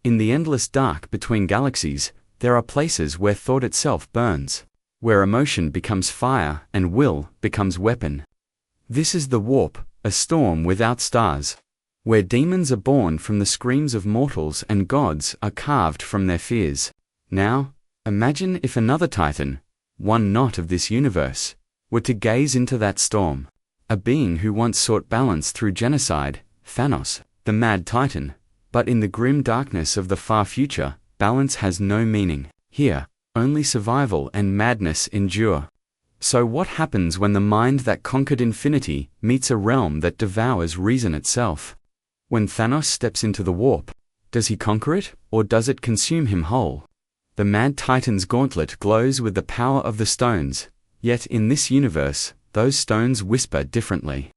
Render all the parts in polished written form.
In the endless dark between galaxies, there are places where thought itself burns, where emotion becomes fire and will becomes weapon. This is the warp, a storm without stars, where demons are born from the screams of mortals and gods are carved from their fears. Now, imagine if another Titan, one not of this universe, were to gaze into that storm. A being who once sought balance through genocide, Thanos, the mad Titan. But in the grim darkness of the far future, balance has no meaning. Here, only survival and madness endure. So what happens when the mind that conquered infinity meets a realm that devours reason itself? When Thanos steps into the warp, does he conquer it, or does it consume him whole? The mad Titan's gauntlet glows with the power of the stones, yet in this universe, those stones whisper differently.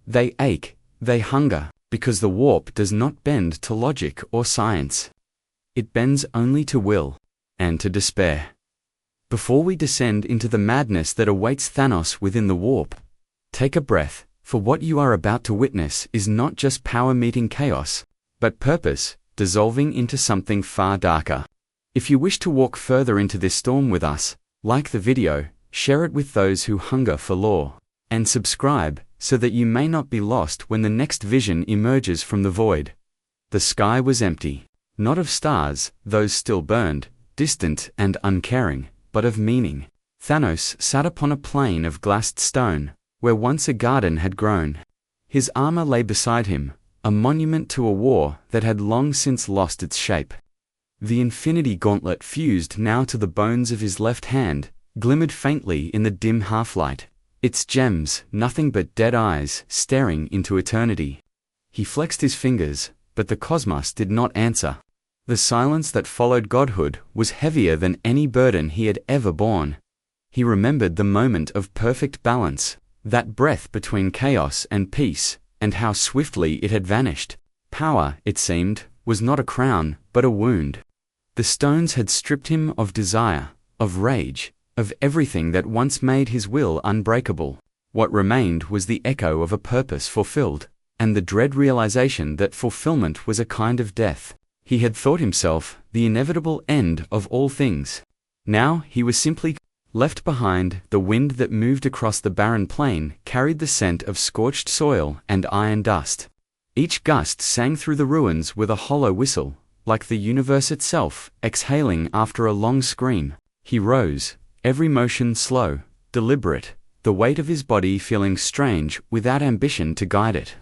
They ache, they hunger, because the warp does not bend to logic or science. It bends only to will, and to despair. Before we descend into the madness that awaits Thanos within the warp, take a breath, for what you are about to witness is not just power meeting chaos, but purpose, dissolving into something far darker. If you wish to walk further into this storm with us, like the video, share it with those who hunger for lore, and subscribe, so that you may not be lost when the next vision emerges from the void. The sky was empty, not of stars, those still burned, distant and uncaring, but of meaning. Thanos sat upon a plain of glassed stone, where once a garden had grown. His armor lay beside him, a monument to a war that had long since lost its shape. The infinity gauntlet fused now to the bones of his left hand, glimmered faintly in the dim half-light, its gems nothing but dead eyes staring into eternity. He flexed his fingers, but the cosmos did not answer. The silence that followed godhood was heavier than any burden he had ever borne. He remembered the moment of perfect balance, that breath between chaos and peace, and how swiftly it had vanished. Power, it seemed, was not a crown, but a wound. The stones had stripped him of desire, of rage, of everything that once made his will unbreakable. What remained was the echo of a purpose fulfilled, and the dread realization that fulfillment was a kind of death. He had thought himself the inevitable end of all things. Now he was simply left behind. The wind that moved across the barren plain carried the scent of scorched soil and iron dust. Each gust sang through the ruins with a hollow whistle, like the universe itself, exhaling after a long scream. He rose, every motion slow, deliberate, the weight of his body feeling strange without ambition to guide it.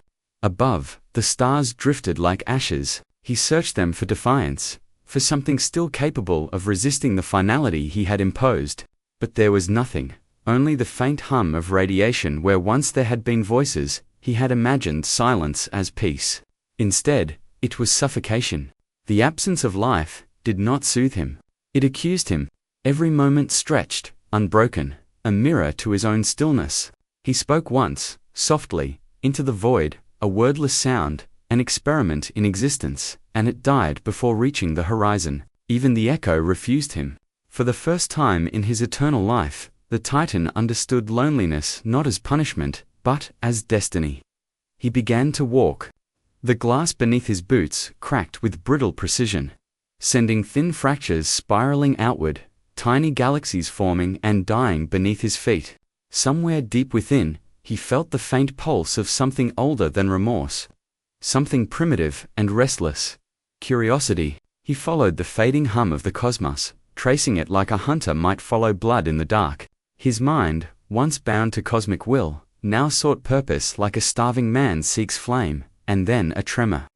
Above, the stars drifted like ashes. He searched them for defiance, for something still capable of resisting the finality he had imposed. But there was nothing, only the faint hum of radiation where once there had been voices. He had imagined silence as peace. Instead, it was suffocation. The absence of life did not soothe him. It accused him. Every moment stretched, unbroken, a mirror to his own stillness. He spoke once, softly, into the void, a wordless sound, an experiment in existence, and it died before reaching the horizon. Even the echo refused him. For the first time in his eternal life, the Titan understood loneliness not as punishment, but as destiny. He began to walk. The glass beneath his boots cracked with brittle precision, sending thin fractures spiraling outward, tiny galaxies forming and dying beneath his feet. Somewhere deep within, he felt the faint pulse of something older than remorse, something primitive and restless. Curiosity. He followed the fading hum of the cosmos, tracing it like a hunter might follow blood in the dark. His mind, once bound to cosmic will, now sought purpose like a starving man seeks flame, and then a tremor.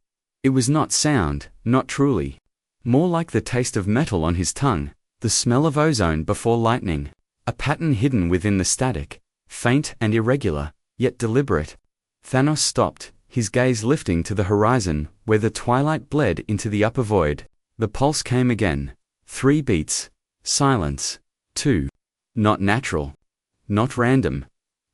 It was not sound, not truly. More like the taste of metal on his tongue, the smell of ozone before lightning, a pattern hidden within the static, faint and irregular, yet deliberate. Thanos stopped, his gaze lifting to the horizon, where the twilight bled into the upper void. The pulse came again. 3 beats. Silence. 2. Not natural. Not random.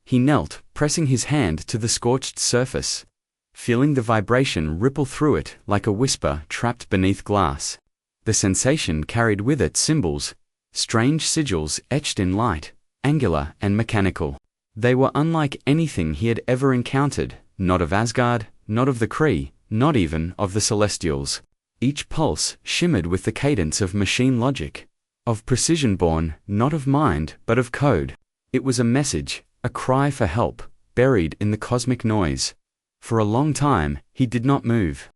He knelt, pressing his hand to the scorched surface, feeling the vibration ripple through it like a whisper trapped beneath glass. The sensation carried with it symbols, strange sigils etched in light, angular and mechanical. They were unlike anything he had ever encountered, not of Asgard, not of the Kree, not even of the Celestials. Each pulse shimmered with the cadence of machine logic, of precision born, not of mind, but of code. It was a message, a cry for help, buried in the cosmic noise. For a long time, he did not move.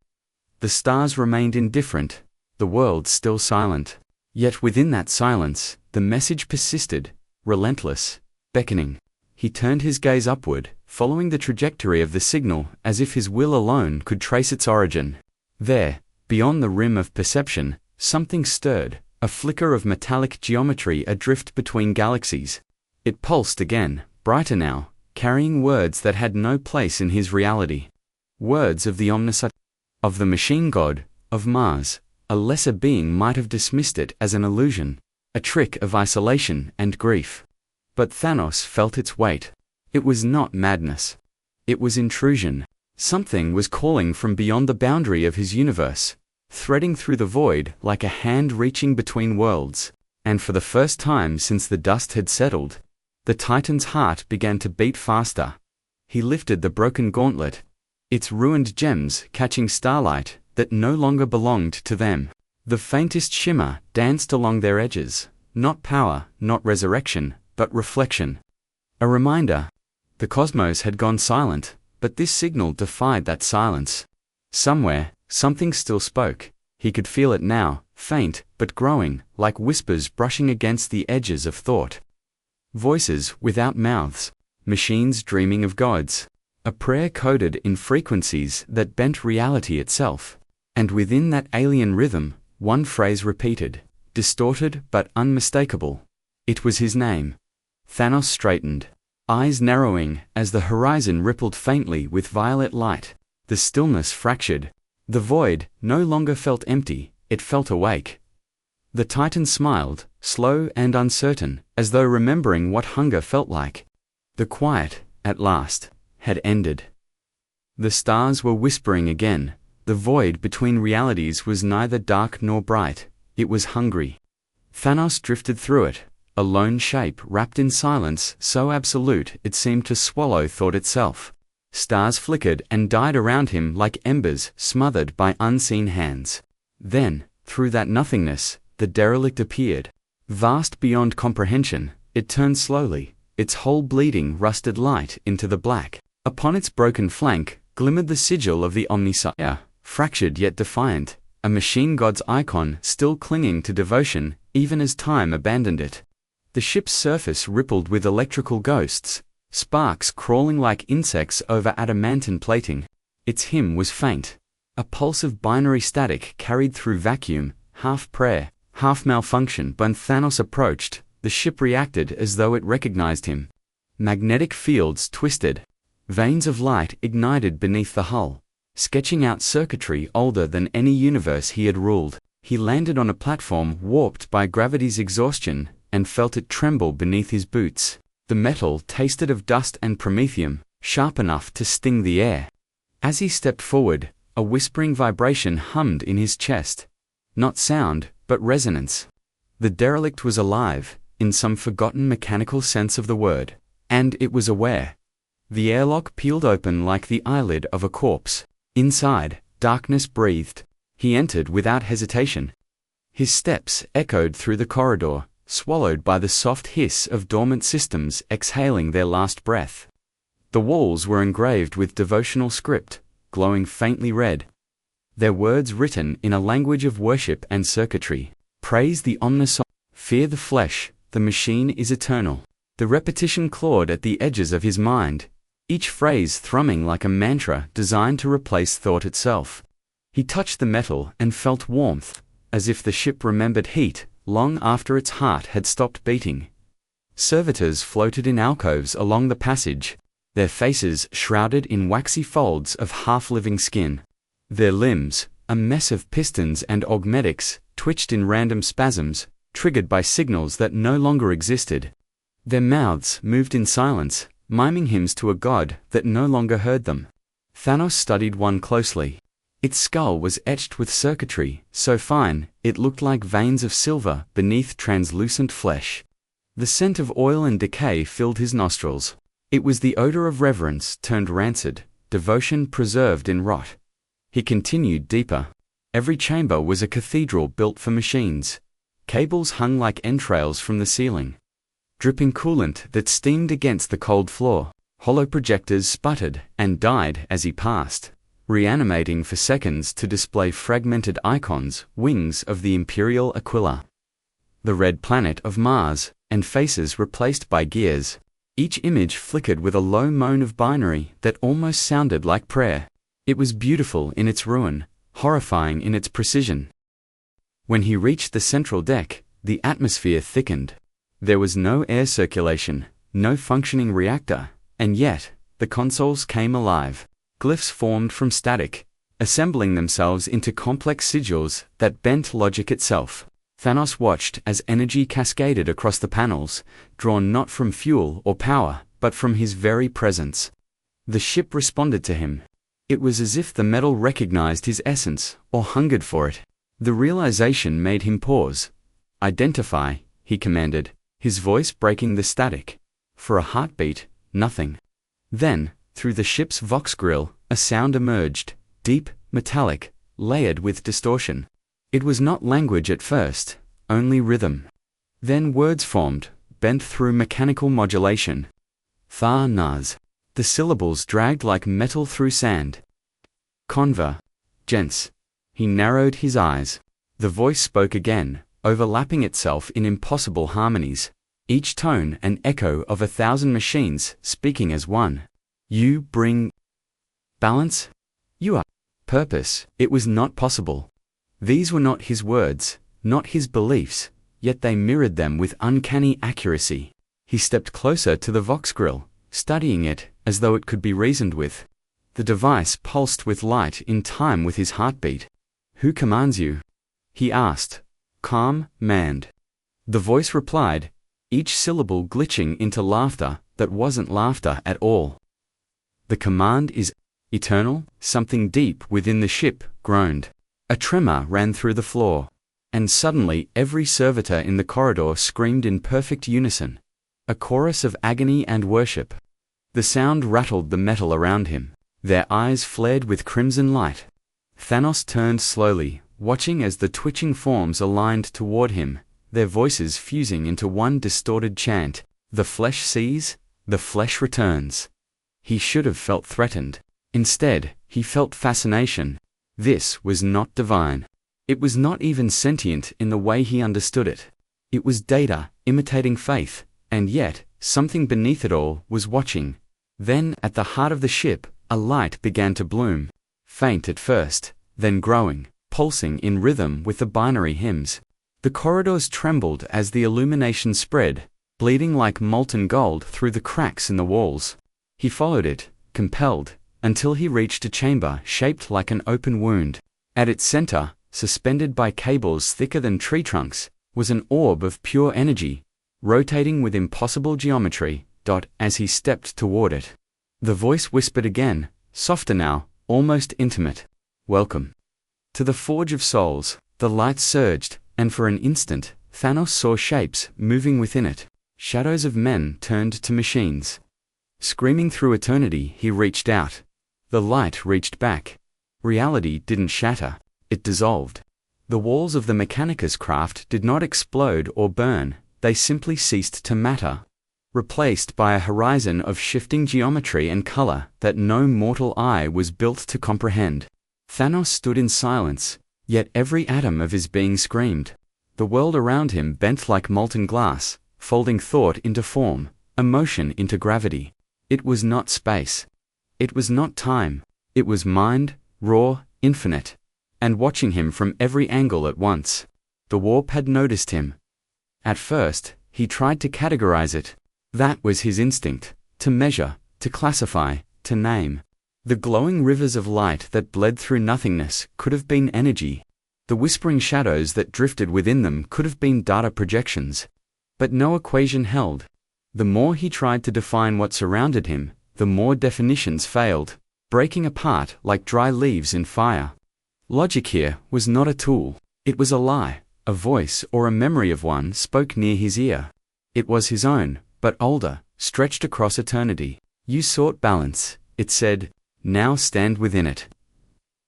The stars remained indifferent, the world still silent. Yet within that silence, the message persisted, relentless, beckoning. He turned his gaze upward, following the trajectory of the signal as if his will alone could trace its origin. There, beyond the rim of perception, something stirred, a flicker of metallic geometry adrift between galaxies. It pulsed again, brighter now, carrying words that had no place in his reality. Words of the omniscient, of the machine god, of Mars. A lesser being might have dismissed it as an illusion, a trick of isolation and grief. But Thanos felt its weight. It was not madness. It was intrusion. Something was calling from beyond the boundary of his universe, threading through the void like a hand reaching between worlds. And for the first time since the dust had settled, the Titan's heart began to beat faster. He lifted the broken gauntlet, its ruined gems catching starlight that no longer belonged to them. The faintest shimmer danced along their edges, not power, not resurrection, but reflection. A reminder. The cosmos had gone silent, but this signal defied that silence. Somewhere, something still spoke. He could feel it now, faint, but growing, like whispers brushing against the edges of thought. Voices without mouths, machines dreaming of gods. A prayer coded in frequencies that bent reality itself. And within that alien rhythm, one phrase repeated, distorted but unmistakable. It was his name. Thanos straightened, eyes narrowing as the horizon rippled faintly with violet light. The stillness fractured. The void no longer felt empty, it felt awake. The Titan smiled, slow and uncertain, as though remembering what hunger felt like. The quiet, at last, had ended. The stars were whispering again. The void between realities was neither dark nor bright, it was hungry. Thanos drifted through it, a lone shape wrapped in silence so absolute it seemed to swallow thought itself. Stars flickered and died around him like embers smothered by unseen hands. Then, through that nothingness, the derelict appeared. Vast beyond comprehension, it turned slowly, its whole bleeding rusted light into the black. Upon its broken flank glimmered the sigil of the Omnissiah, fractured yet defiant, a machine god's icon still clinging to devotion even as time abandoned it. The ship's surface rippled with electrical ghosts, sparks crawling like insects over adamantine plating. Its hymn was faint, a pulse of binary static carried through vacuum, half prayer, half malfunction. When Thanos approached, the ship reacted as though it recognized him. Magnetic fields twisted. Veins of light ignited beneath the hull, sketching out circuitry older than any universe he had ruled. He landed on a platform warped by gravity's exhaustion and felt it tremble beneath his boots. The metal tasted of dust and promethium, sharp enough to sting the air. As he stepped forward, a whispering vibration hummed in his chest. Not sound, but resonance. The derelict was alive, in some forgotten mechanical sense of the word, and it was aware. The airlock peeled open like the eyelid of a corpse. Inside, darkness breathed. He entered without hesitation. His steps echoed through the corridor, swallowed by the soft hiss of dormant systems exhaling their last breath. The walls were engraved with devotional script, glowing faintly red. Their words written in a language of worship and circuitry. Praise the omniscient. Fear the flesh, the machine is eternal. The repetition clawed at the edges of his mind, each phrase thrumming like a mantra designed to replace thought itself. He touched the metal and felt warmth, as if the ship remembered heat long after its heart had stopped beating. Servitors floated in alcoves along the passage, their faces shrouded in waxy folds of half-living skin. Their limbs, a mess of pistons and augmetics, twitched in random spasms, triggered by signals that no longer existed. Their mouths moved in silence, miming hymns to a god that no longer heard them. Thanos studied one closely. Its skull was etched with circuitry, so fine, it looked like veins of silver beneath translucent flesh. The scent of oil and decay filled his nostrils. It was the odor of reverence turned rancid, devotion preserved in rot. He continued deeper. Every chamber was a cathedral built for machines. Cables hung like entrails from the ceiling, dripping coolant that steamed against the cold floor. Hollow projectors sputtered and died as he passed, reanimating for seconds to display fragmented icons, wings of the Imperial Aquila, the red planet of Mars, and faces replaced by gears. Each image flickered with a low moan of binary that almost sounded like prayer. It was beautiful in its ruin, horrifying in its precision. When he reached the central deck, the atmosphere thickened. There was no air circulation, no functioning reactor, and yet, the consoles came alive. Glyphs formed from static, assembling themselves into complex sigils that bent logic itself. Thanos watched as energy cascaded across the panels, drawn not from fuel or power, but from his very presence. The ship responded to him. It was as if the metal recognized his essence, or hungered for it. The realization made him pause. "Identify," he commanded, his voice breaking the static. For a heartbeat, nothing. Then, through the ship's VOX grill, a sound emerged, deep, metallic, layered with distortion. It was not language at first, only rhythm. Then words formed, bent through mechanical modulation. Thanos. The syllables dragged like metal through sand. Gents. He narrowed his eyes. The voice spoke again, overlapping itself in impossible harmonies, each tone an echo of 1,000 machines speaking as one. You bring balance? You are purpose. It was not possible. These were not his words, not his beliefs, yet they mirrored them with uncanny accuracy. He stepped closer to the VOX grill, studying it as though it could be reasoned with. The device pulsed with light in time with his heartbeat. "Who commands you?" he asked. "Calm, manned." The voice replied, each syllable glitching into laughter that wasn't laughter at all. "The command is eternal." Something deep within the ship groaned. A tremor ran through the floor, and suddenly every servitor in the corridor screamed in perfect unison, a chorus of agony and worship. The sound rattled the metal around him. Their eyes flared with crimson light. Thanos turned slowly, watching as the twitching forms aligned toward him, their voices fusing into one distorted chant. "The flesh sees, the flesh returns." He should have felt threatened. Instead, he felt fascination. This was not divine. It was not even sentient in the way he understood it. It was data, imitating faith, and yet, something beneath it all was watching. Then, at the heart of the ship, a light began to bloom. Faint at first, then growing, pulsing in rhythm with the binary hymns. The corridors trembled as the illumination spread, bleeding like molten gold through the cracks in the walls. He followed it, compelled, until he reached a chamber shaped like an open wound. At its center, suspended by cables thicker than tree trunks, was an orb of pure energy, rotating with impossible geometry. As he stepped toward it, the voice whispered again, softer now, almost intimate. "Welcome to the Forge of Souls." The light surged, and for an instant, Thanos saw shapes moving within it. Shadows of men turned to machines. Screaming through eternity, he reached out. The light reached back. Reality didn't shatter, it dissolved. The walls of the Mechanicus craft did not explode or burn, they simply ceased to matter, replaced by a horizon of shifting geometry and color that no mortal eye was built to comprehend. Thanos stood in silence, yet every atom of his being screamed. The world around him bent like molten glass, folding thought into form, emotion into gravity. It was not space. It was not time. It was mind, raw, infinite, and watching him from every angle at once. The warp had noticed him. At first, he tried to categorize it. That was his instinct, to measure, to classify, to name. The glowing rivers of light that bled through nothingness could have been energy. The whispering shadows that drifted within them could have been data projections. But no equation held. The more he tried to define what surrounded him, the more definitions failed, breaking apart like dry leaves in fire. Logic here was not a tool. It was a lie. A voice or a memory of one spoke near his ear. It was his own, but older, stretched across eternity. "You sought balance," it said, "now stand within it."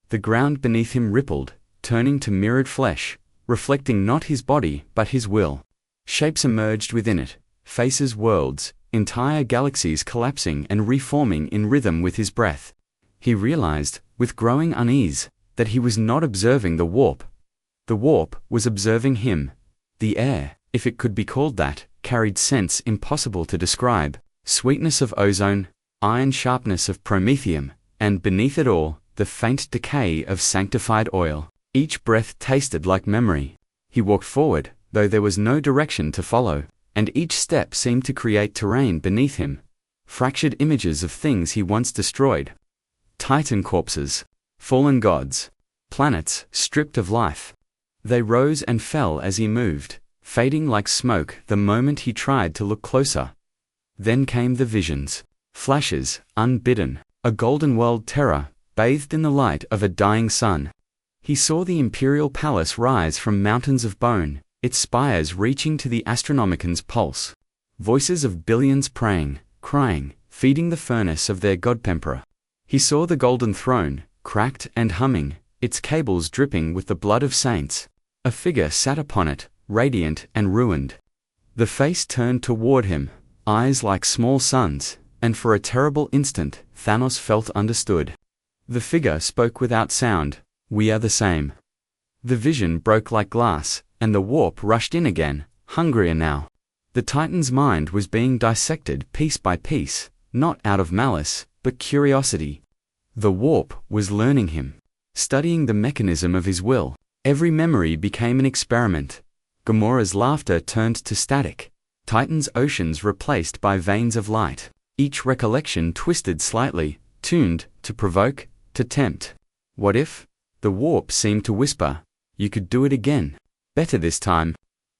The ground beneath him rippled, turning to mirrored flesh, reflecting not his body but his will. Shapes emerged within it, faces, worlds, entire galaxies collapsing and reforming in rhythm with his breath. He realized, with growing unease, that he was not observing the warp. The warp was observing him. The air, if it could be called that, carried scents impossible to describe, sweetness of ozone, iron sharpness of promethium, and beneath it all, the faint decay of sanctified oil. Each breath tasted like memory. He walked forward, though there was no direction to follow, and each step seemed to create terrain beneath him. Fractured images of things he once destroyed. Titan corpses, fallen gods, planets stripped of life. They rose and fell as he moved, fading like smoke the moment he tried to look closer. Then came the visions. Flashes, unbidden, a golden world terror, bathed in the light of a dying sun. He saw the imperial palace rise from mountains of bone, its spires reaching to the Astronomican's pulse. Voices of billions praying, crying, feeding the furnace of their godpemperor. He saw the golden throne, cracked and humming, its cables dripping with the blood of saints. A figure sat upon it, radiant and ruined. The face turned toward him, eyes like small suns, and for a terrible instant, Thanos felt understood. The figure spoke without sound, "We are the same." The vision broke like glass, and the warp rushed in again, hungrier now. The Titan's mind was being dissected piece by piece, not out of malice, but curiosity. The warp was learning him, studying the mechanism of his will. Every memory became an experiment. Gamora's laughter turned to static. Titan's oceans replaced by veins of light. Each recollection twisted slightly, tuned to provoke, to tempt. What if? The warp seemed to whisper, you could do it again. Better this time.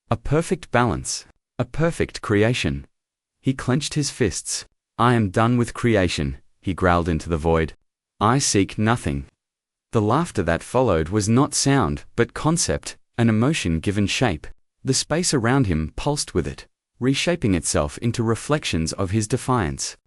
A perfect balance. A perfect creation. He clenched his fists. I am done with creation, he growled into the void. I seek nothing. The laughter that followed was not sound, but concept, an emotion given shape. The space around him pulsed with it, reshaping itself into reflections of his defiance.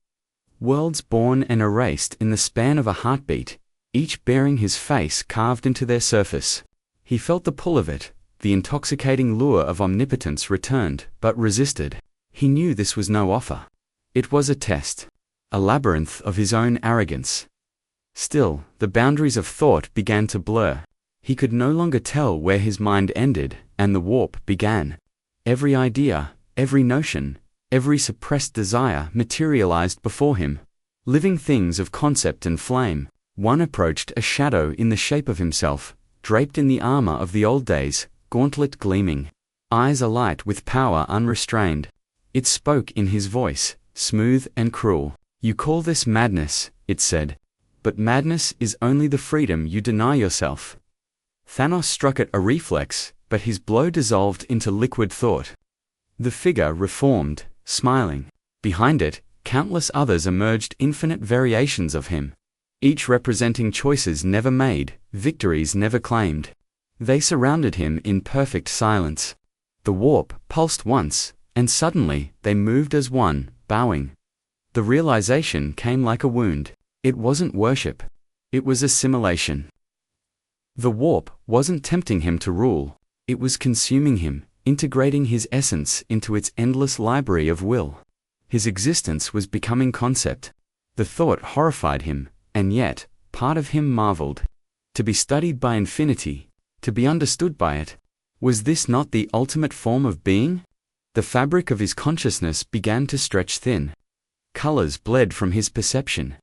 Worlds born and erased in the span of a heartbeat, each bearing his face carved into their surface. He felt the pull of it, the intoxicating lure of omnipotence returned, but resisted. He knew this was no offer. It was a test, a labyrinth of his own arrogance. Still, the boundaries of thought began to blur. He could no longer tell where his mind ended and the warp began. Every idea, every notion, every suppressed desire materialized before him. Living things of concept and flame. One approached a shadow in the shape of himself, draped in the armor of the old days, gauntlet gleaming, eyes alight with power unrestrained. It spoke in his voice, smooth and cruel. You call this madness, it said. But madness is only the freedom you deny yourself. Thanos struck at a reflex, but his blow dissolved into liquid thought. The figure reformed, smiling. Behind it, countless others emerged, infinite variations of him, each representing choices never made, victories never claimed. They surrounded him in perfect silence. The warp pulsed once, and suddenly they moved as one, bowing. The realization came like a wound. It wasn't worship. It was assimilation. The warp wasn't tempting him to rule. It was consuming him, integrating his essence into its endless library of will. His existence was becoming concept. The thought horrified him, and yet, part of him marveled. To be studied by infinity, to be understood by it. Was this not the ultimate form of being? The fabric of his consciousness began to stretch thin. Colors bled from his perception.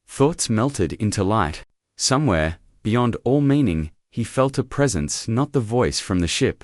Thoughts melted into light. Somewhere, beyond all meaning, he felt a presence, not the voice from the ship.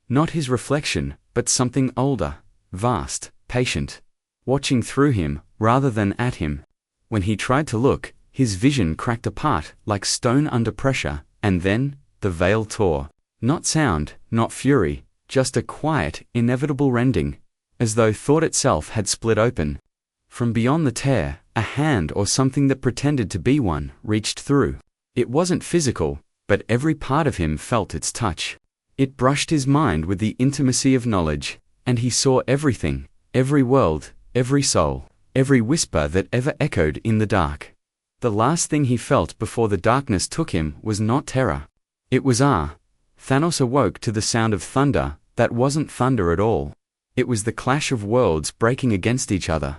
Not his reflection, but something older, vast, patient, watching through him, rather than at him. When he tried to look, his vision cracked apart, like stone under pressure, and then, the veil tore. Not sound, not fury, just a quiet, inevitable rending, as though thought itself had split open. From beyond the tear, a hand or something that pretended to be one reached through. It wasn't physical, but every part of him felt its touch. It brushed his mind with the intimacy of knowledge, and he saw everything, every world, every soul, every whisper that ever echoed in the dark. The last thing he felt before the darkness took him was not terror. It was Thanos awoke to the sound of thunder that wasn't thunder at all. It was the clash of worlds breaking against each other.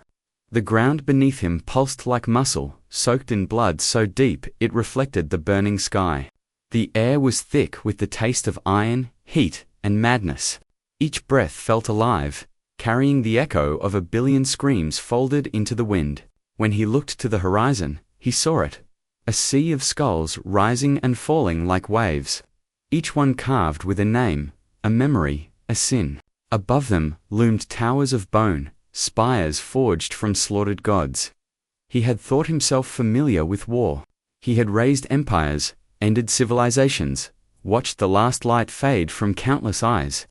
The ground beneath him pulsed like muscle, soaked in blood so deep it reflected the burning sky. The air was thick with the taste of iron, heat, and madness. Each breath felt alive, carrying the echo of a billion screams folded into the wind. When he looked to the horizon, he saw it. A sea of skulls rising and falling like waves. Each one carved with a name, a memory, a sin. Above them loomed towers of bone, spires forged from slaughtered gods. He had thought himself familiar with war. He had raised empires, ended civilizations, watched the last light fade from countless eyes.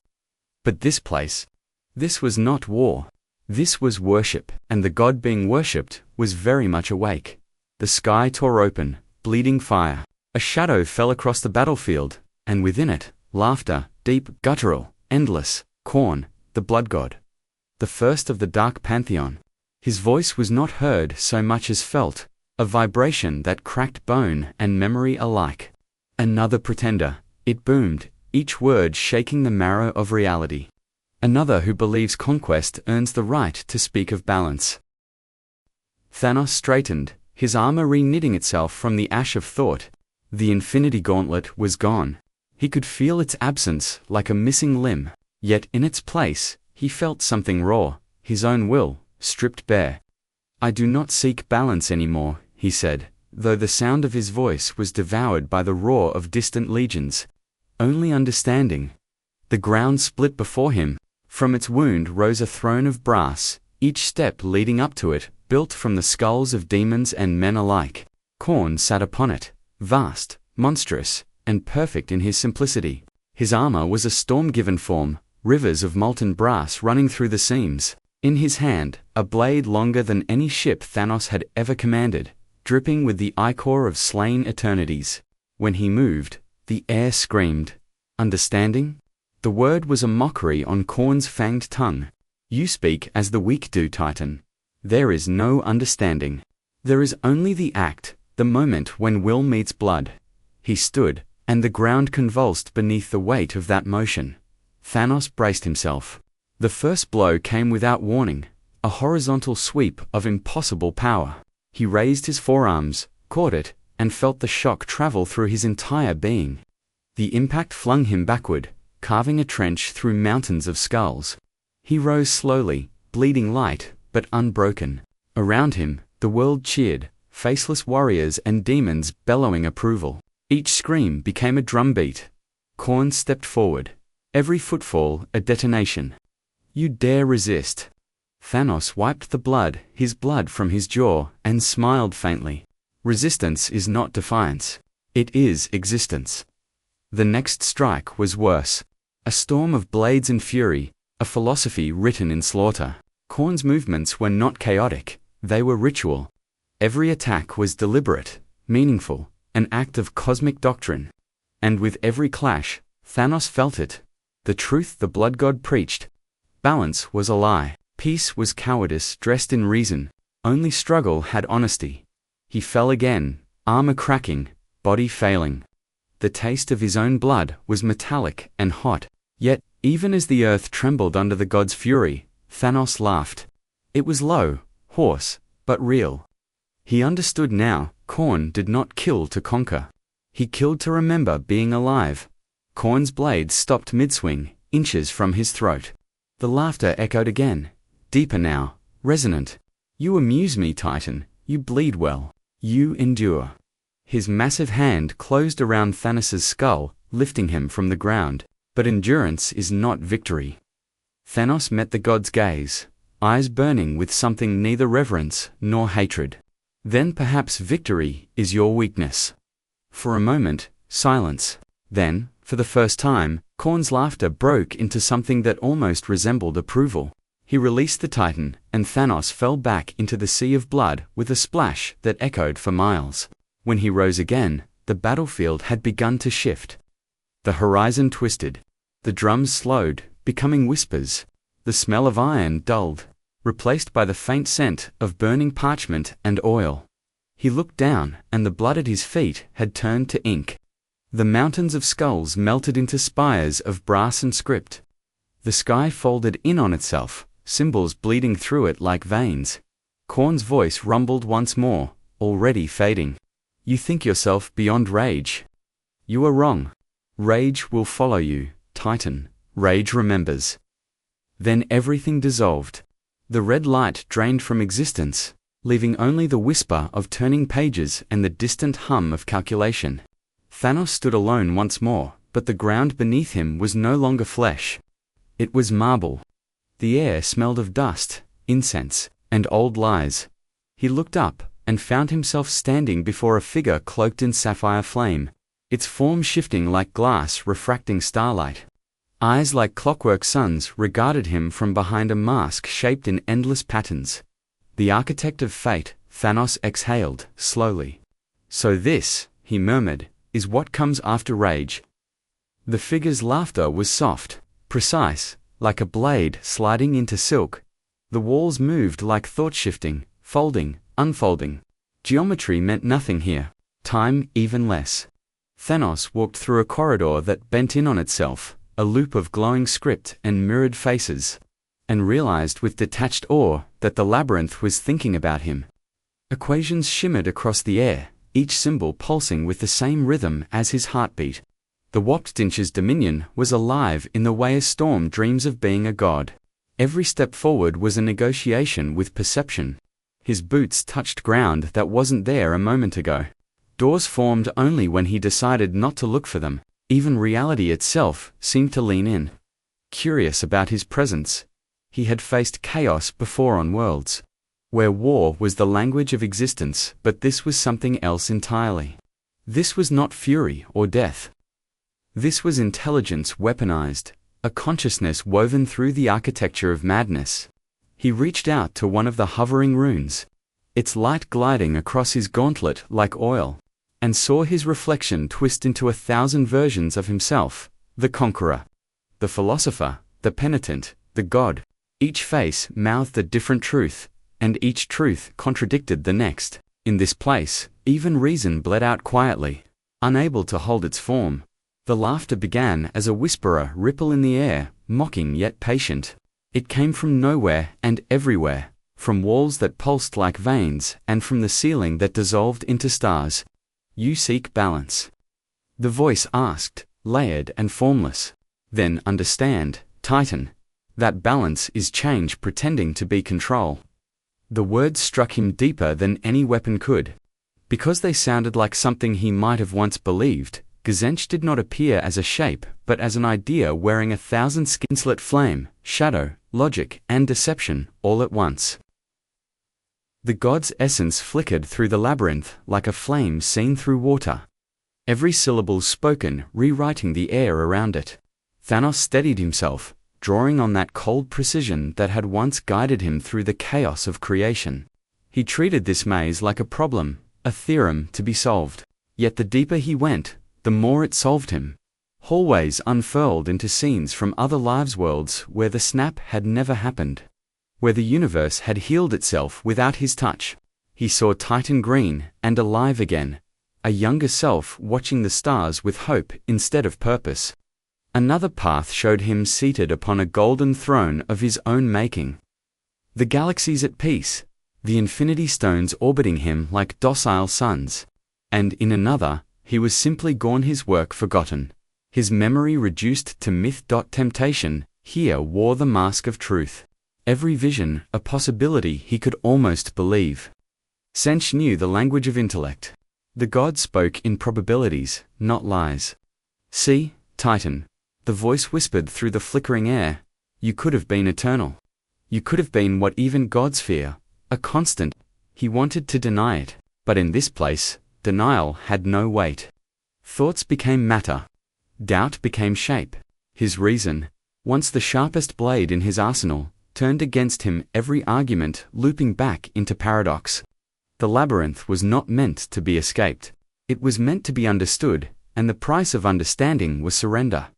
But this place, this was not war. This was worship, and the god being worshipped was very much awake. The sky tore open, bleeding fire. A shadow fell across the battlefield, and within it, laughter, deep, guttural, endless. Khorne, the blood god. The first of the dark pantheon. His voice was not heard so much as felt, a vibration that cracked bone and memory alike. Another pretender, it boomed, each word shaking the marrow of reality. Another who believes conquest earns the right to speak of balance. Thanos straightened, his armor reknitting itself from the ash of thought. The infinity gauntlet was gone. He could feel its absence like a missing limb. Yet in its place, he felt something raw, his own will, stripped bare. I do not seek balance anymore, he said, though the sound of his voice was devoured by the roar of distant legions. Only understanding. The ground split before him. From its wound rose a throne of brass, each step leading up to it, built from the skulls of demons and men alike. Khorne sat upon it, vast, monstrous, and perfect in his simplicity. His armor was a storm-given form, rivers of molten brass running through the seams. In his hand, a blade longer than any ship Thanos had ever commanded, dripping with the ichor of slain eternities. When he moved, the air screamed. Understanding? The word was a mockery on Khorne's fanged tongue. You speak as the weak do, Titan. There is no understanding. There is only the act, the moment when will meets blood. He stood, and the ground convulsed beneath the weight of that motion. Thanos braced himself. The first blow came without warning, a horizontal sweep of impossible power. He raised his forearms, caught it, and felt the shock travel through his entire being. The impact flung him backward, carving a trench through mountains of skulls. He rose slowly, bleeding light, but unbroken. Around him, the world cheered, faceless warriors and demons bellowing approval. Each scream became a drumbeat. Khorne stepped forward. Every footfall a detonation. You dare resist. Thanos wiped the blood, his blood from his jaw, and smiled faintly. Resistance is not defiance. It is existence. The next strike was worse. A storm of blades and fury, a philosophy written in slaughter. Khorne's movements were not chaotic, they were ritual. Every attack was deliberate, meaningful, an act of cosmic doctrine. And with every clash, Thanos felt it. The truth the blood god preached. Balance was a lie. Peace was cowardice dressed in reason. Only struggle had honesty. He fell again, armor cracking, body failing. The taste of his own blood was metallic and hot. Yet, even as the earth trembled under the god's fury, Thanos laughed. It was low, hoarse, but real. He understood now. Khorne did not kill to conquer. He killed to remember being alive. Khorne's blade stopped mid-swing, inches from his throat. The laughter echoed again, deeper now, resonant. You amuse me, Titan. You bleed well. You endure. His massive hand closed around Thanos' skull, lifting him from the ground. But endurance is not victory. Thanos met the god's gaze, eyes burning with something neither reverence nor hatred. Then perhaps victory is your weakness. For a moment, silence. Then, for the first time, Khorne's laughter broke into something that almost resembled approval. He released the Titan, and Thanos fell back into the sea of blood with a splash that echoed for miles. When he rose again, the battlefield had begun to shift. The horizon twisted. The drums slowed, becoming whispers. The smell of iron dulled, replaced by the faint scent of burning parchment and oil. He looked down, and the blood at his feet had turned to ink. The mountains of skulls melted into spires of brass and script. The sky folded in on itself, symbols bleeding through it like veins. Khorne's voice rumbled once more, already fading. You think yourself beyond rage. You are wrong. Rage will follow you, Titan. Rage remembers. Then everything dissolved. The red light drained from existence, leaving only the whisper of turning pages and the distant hum of calculation. Thanos stood alone once more, but the ground beneath him was no longer flesh. It was marble. The air smelled of dust, incense, and old lies. He looked up, and found himself standing before a figure cloaked in sapphire flame, its form shifting like glass refracting starlight. Eyes like clockwork suns regarded him from behind a mask shaped in endless patterns. The architect of fate, Thanos exhaled, slowly. So this, he murmured, is what comes after rage. The figure's laughter was soft, precise, like a blade sliding into silk. The walls moved like thought shifting, folding, unfolding. Geometry meant nothing here, time even less. Thanos walked through a corridor that bent in on itself, a loop of glowing script and mirrored faces, and realized with detached awe that the labyrinth was thinking about him. Equations shimmered across the air, each symbol pulsing with the same rhythm as his heartbeat. The warped Dinch's dominion was alive in the way a storm dreams of being a god. Every step forward was a negotiation with perception. His boots touched ground that wasn't there a moment ago. Doors formed only when he decided not to look for them. Even reality itself seemed to lean in. Curious about his presence, he had faced chaos before on worlds, where war was the language of existence, but this was something else entirely. This was not fury or death. This was intelligence weaponized, a consciousness woven through the architecture of madness. He reached out to one of the hovering runes, its light gliding across his gauntlet like oil, and saw his reflection twist into 1,000 versions of himself, the conqueror, the philosopher, the penitent, the god. Each face mouthed a different truth, and each truth contradicted the next. In this place, even reason bled out quietly, unable to hold its form. The laughter began as a whisperer ripple in the air, mocking yet patient. It came from nowhere and everywhere, from walls that pulsed like veins, and from the ceiling that dissolved into stars. You seek balance. The voice asked, layered and formless. Then understand, Titan. That balance is change pretending to be control. The words struck him deeper than any weapon could. Because they sounded like something he might have once believed, Gazench did not appear as a shape, but as an idea wearing 1,000 skins. Lit flame, shadow, logic, and deception, all at once. The god's essence flickered through the labyrinth like a flame seen through water. Every syllable spoken, rewriting the air around it. Thanos steadied himself, drawing on that cold precision that had once guided him through the chaos of creation. He treated this maze like a problem, a theorem to be solved. Yet the deeper he went, the more it solved him. Hallways unfurled into scenes from other lives, worlds where the snap had never happened, where the universe had healed itself without his touch. He saw Titan green and alive again, a younger self watching the stars with hope instead of purpose. Another path showed him seated upon a golden throne of his own making. The galaxies at peace, the infinity stones orbiting him like docile suns. And in another, he was simply gone, his work forgotten, his memory reduced to myth. Temptation here wore the mask of truth. Every vision, a possibility he could almost believe. Sench knew the language of intellect. The god spoke in probabilities, not lies. See, Titan, the voice whispered through the flickering air, you could have been eternal. You could have been what even gods fear, a constant. He wanted to deny it, but in this place, denial had no weight. Thoughts became matter. Doubt became shape. His reason, once the sharpest blade in his arsenal, turned against him, every argument looping back into paradox. The labyrinth was not meant to be escaped. It was meant to be understood, and the price of understanding was surrender.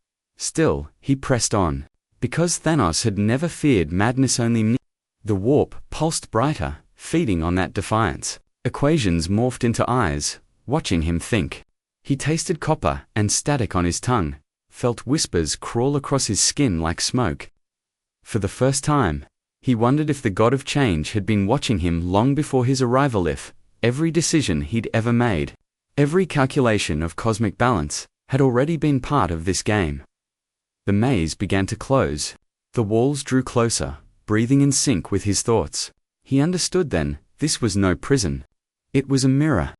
Still, he pressed on. Because Thanos had never feared madness, only the warp pulsed brighter, feeding on that defiance. Equations morphed into eyes, watching him think. He tasted copper and static on his tongue, felt whispers crawl across his skin like smoke. For the first time, he wondered if the god of change had been watching him long before his arrival, if every decision he'd ever made, every calculation of cosmic balance, had already been part of this game. The maze began to close. The walls drew closer, breathing in sync with his thoughts. He understood then, this was no prison. It was a mirror.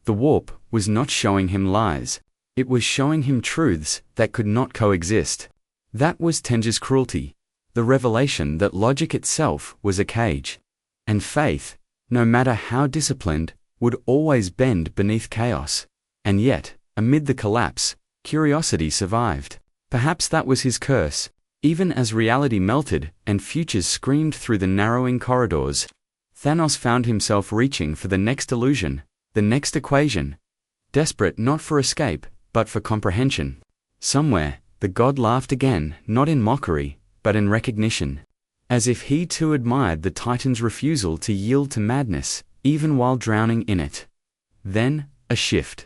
The warp was not showing him lies. It was showing him truths that could not coexist. That was Tenji's cruelty, the revelation that logic itself was a cage. And faith, no matter how disciplined, would always bend beneath chaos. And yet, amid the collapse, curiosity survived. Perhaps that was his curse. Even as reality melted and futures screamed through the narrowing corridors, Thanos found himself reaching for the next illusion, the next equation. Desperate not for escape, but for comprehension. Somewhere, the god laughed again, not in mockery, but in recognition. As if he too admired the Titan's refusal to yield to madness, even while drowning in it. Then, a shift.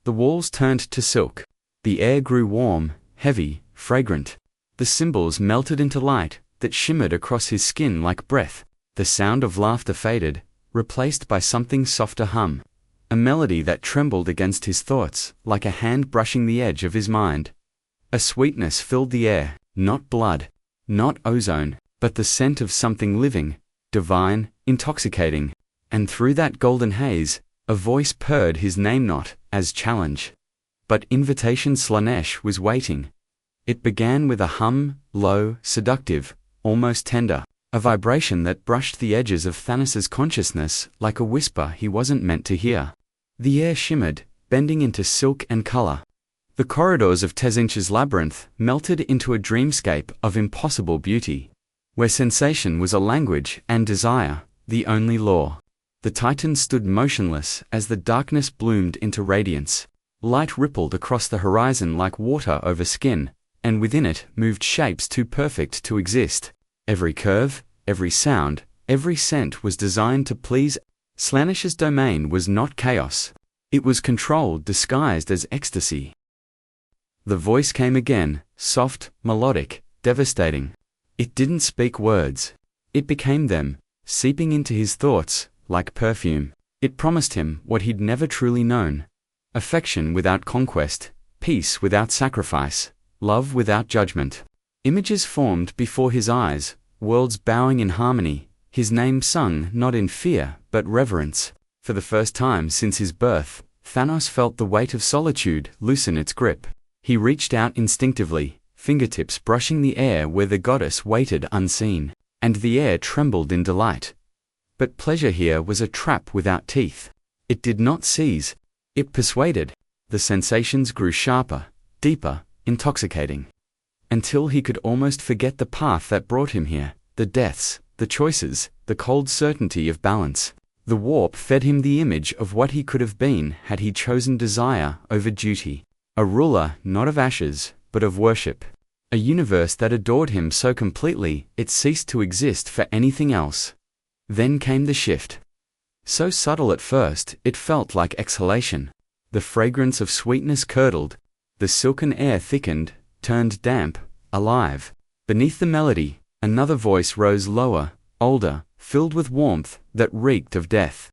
The walls turned to silk. The air grew warm, heavy, fragrant. The symbols melted into light that shimmered across his skin like breath. The sound of laughter faded, replaced by something softer hum. A melody that trembled against his thoughts, like a hand brushing the edge of his mind. A sweetness filled the air, not blood, not ozone, but the scent of something living, divine, intoxicating. And through that golden haze, a voice purred his name not as challenge, but invitation. Slaanesh was waiting. It began with a hum, low, seductive, almost tender, a vibration that brushed the edges of Thanos' consciousness like a whisper he wasn't meant to hear. The air shimmered, bending into silk and color. The corridors of Tzeentch's labyrinth melted into a dreamscape of impossible beauty, where sensation was a language and desire the only law. The Titan stood motionless as the darkness bloomed into radiance. Light rippled across the horizon like water over skin, and within it moved shapes too perfect to exist. Every curve, every sound, every scent was designed to please. Slaanesh's domain was not chaos. It was control disguised as ecstasy. The voice came again, soft, melodic, devastating. It didn't speak words. It became them, seeping into his thoughts, like perfume. It promised him what he'd never truly known. Affection without conquest, peace without sacrifice, love without judgment. Images formed before his eyes, worlds bowing in harmony, his name sung not in fear, but reverence. For the first time since his birth, Thanos felt the weight of solitude loosen its grip. He reached out instinctively, fingertips brushing the air where the goddess waited unseen, and the air trembled in delight. But pleasure here was a trap without teeth. It did not seize. It persuaded. The sensations grew sharper, deeper, intoxicating. Until he could almost forget the path that brought him here, the deaths, the choices, the cold certainty of balance. The warp fed him the image of what he could have been had he chosen desire over duty. A ruler not of ashes, but of worship. A universe that adored him so completely it ceased to exist for anything else. Then came the shift. So subtle at first, it felt like exhalation. The fragrance of sweetness curdled. The silken air thickened, turned damp, alive. Beneath the melody, another voice rose lower, older, filled with warmth that reeked of death.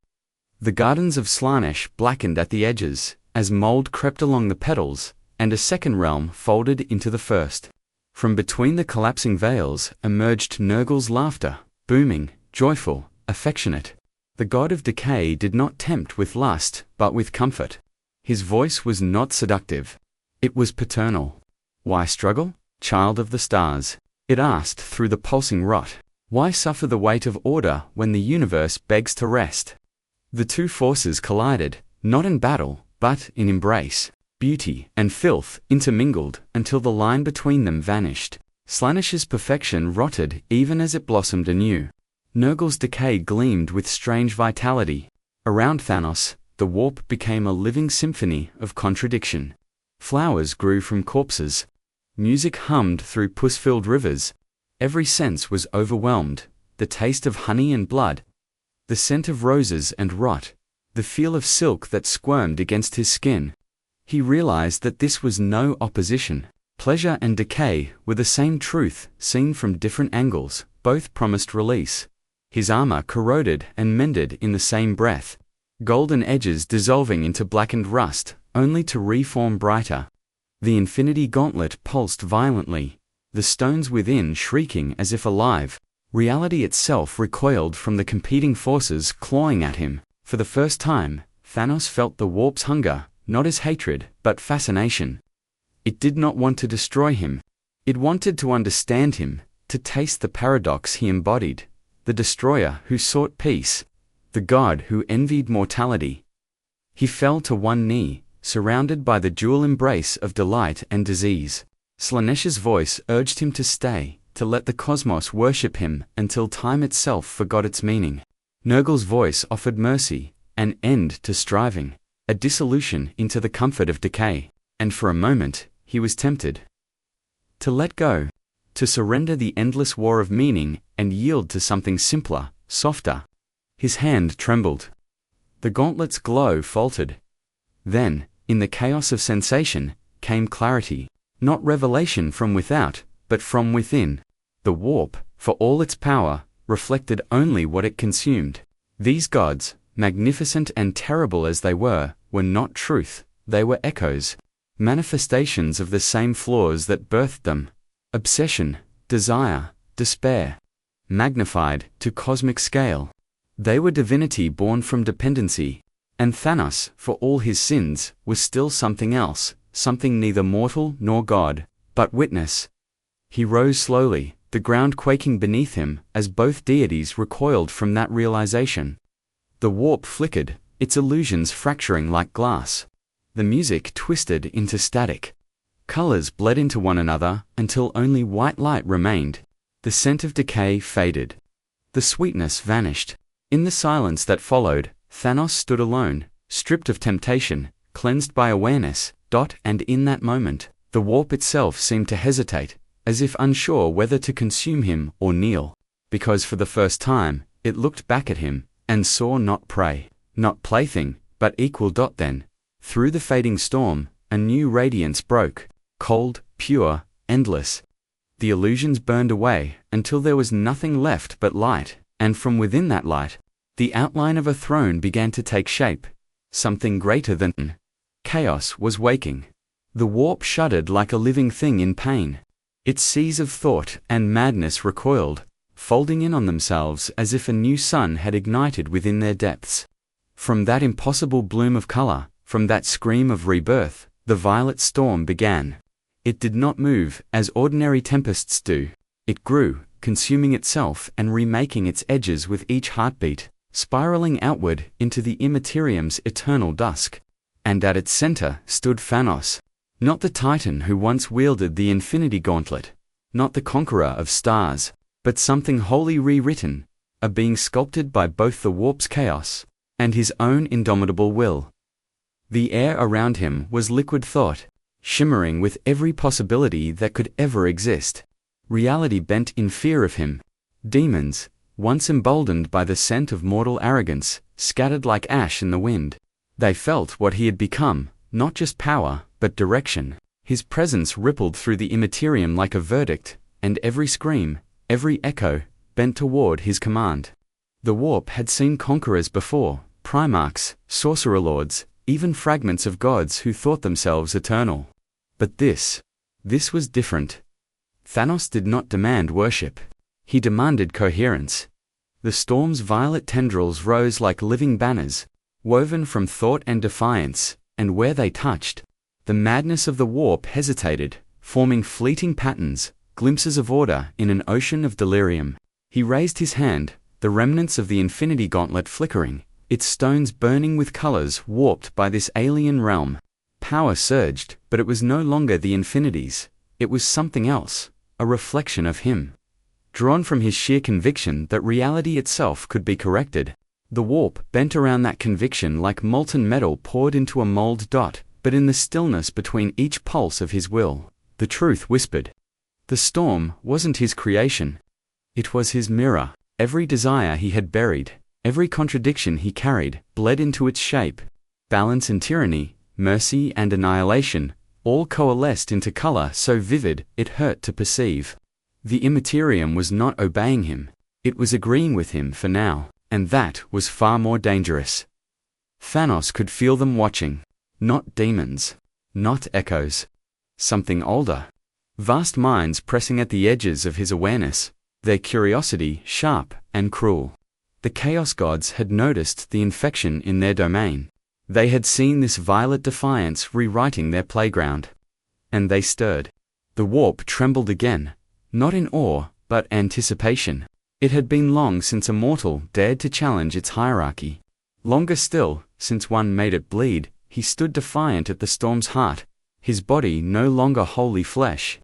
The gardens of Slaanesh blackened at the edges, as mold crept along the petals, and a second realm folded into the first. From between the collapsing veils emerged Nurgle's laughter, booming, joyful, affectionate. The god of decay did not tempt with lust, but with comfort. His voice was not seductive. It was paternal. Why struggle, child of the stars? It asked through the pulsing rot. Why suffer the weight of order when the universe begs to rest? The two forces collided, not in battle, but in embrace. Beauty and filth intermingled until the line between them vanished. Slaanesh's perfection rotted even as it blossomed anew. Nurgle's decay gleamed with strange vitality. Around Thanos, the warp became a living symphony of contradiction. Flowers grew from corpses. Music hummed through pus-filled rivers. Every sense was overwhelmed, the taste of honey and blood, the scent of roses and rot, the feel of silk that squirmed against his skin. He realized that this was no opposition. Pleasure and decay were the same truth, seen from different angles, both promised release. His armor corroded and mended in the same breath, golden edges dissolving into blackened rust, only to reform brighter. The infinity gauntlet pulsed violently, the stones within shrieking as if alive. Reality itself recoiled from the competing forces clawing at him. For the first time, Thanos felt the warp's hunger, not as hatred, but fascination. It did not want to destroy him. It wanted to understand him, to taste the paradox he embodied, the destroyer who sought peace, the god who envied mortality. He fell to one knee, surrounded by the dual embrace of delight and disease. Slanesh's voice urged him to stay, to let the cosmos worship him until time itself forgot its meaning. Nurgle's voice offered mercy, an end to striving, a dissolution into the comfort of decay. And for a moment, he was tempted to let go, to surrender the endless war of meaning and yield to something simpler, softer. His hand trembled. The gauntlet's glow faltered. Then, in the chaos of sensation, came clarity, not revelation from without, but from within. The warp, for all its power, reflected only what it consumed. These gods, magnificent and terrible as they were not truth, they were echoes, manifestations of the same flaws that birthed them. Obsession, desire, despair, magnified to cosmic scale. They were divinity born from dependency. And Thanos, for all his sins, was still something else, something neither mortal nor god, but witness. He rose slowly, the ground quaking beneath him as both deities recoiled from that realization. The warp flickered, its illusions fracturing like glass. The music twisted into static. Colors bled into one another until only white light remained. The scent of decay faded. The sweetness vanished. In the silence that followed, Thanos stood alone, stripped of temptation, cleansed by awareness. And in that moment, the warp itself seemed to hesitate, as if unsure whether to consume him or kneel. Because for the first time, it looked back at him, and saw not prey, not plaything, but equal. Then, through the fading storm, a new radiance broke, cold, pure, endless. The illusions burned away until there was nothing left but light, and from within that light, the outline of a throne began to take shape. Something greater than chaos was waking. The warp shuddered like a living thing in pain. Its seas of thought and madness recoiled, folding in on themselves as if a new sun had ignited within their depths. From that impossible bloom of color, from that scream of rebirth, the violet storm began. It did not move as ordinary tempests do. It grew, consuming itself and remaking its edges with each heartbeat, spiraling outward into the immaterium's eternal dusk. And at its center stood Thanos, not the titan who once wielded the infinity gauntlet, not the conqueror of stars, but something wholly rewritten, a being sculpted by both the warp's chaos and his own indomitable will. The air around him was liquid thought, shimmering with every possibility that could ever exist. Reality bent in fear of him. Demons, once emboldened by the scent of mortal arrogance, scattered like ash in the wind. They felt what he had become, not just power, but direction. His presence rippled through the immaterium like a verdict, and every scream, every echo, bent toward his command. The warp had seen conquerors before, primarchs, sorcerer lords, even fragments of gods who thought themselves eternal. But this was different. Thanos did not demand worship. He demanded coherence. The storm's violet tendrils rose like living banners, woven from thought and defiance, and where they touched, the madness of the warp hesitated, forming fleeting patterns, glimpses of order in an ocean of delirium. He raised his hand, the remnants of the infinity gauntlet flickering, its stones burning with colors warped by this alien realm. Power surged, but it was no longer the infinities. It was something else, a reflection of him, drawn from his sheer conviction that reality itself could be corrected. The warp bent around that conviction like molten metal poured into a mold. But in the stillness between each pulse of his will, the truth whispered. The storm wasn't his creation. It was his mirror. Every desire he had buried, every contradiction he carried, bled into its shape. Balance and tyranny, mercy and annihilation, all coalesced into color so vivid it hurt to perceive. The Immaterium was not obeying him. It was agreeing with him for now, and that was far more dangerous. Thanos could feel them watching. Not demons. Not echoes. Something older. Vast minds pressing at the edges of his awareness, their curiosity sharp and cruel. The Chaos Gods had noticed the infection in their domain. They had seen this violet defiance rewriting their playground. And they stirred. The warp trembled again, not in awe, but anticipation. It had been long since a mortal dared to challenge its hierarchy. Longer still, since one made it bleed. He stood defiant at the storm's heart, his body no longer wholly flesh.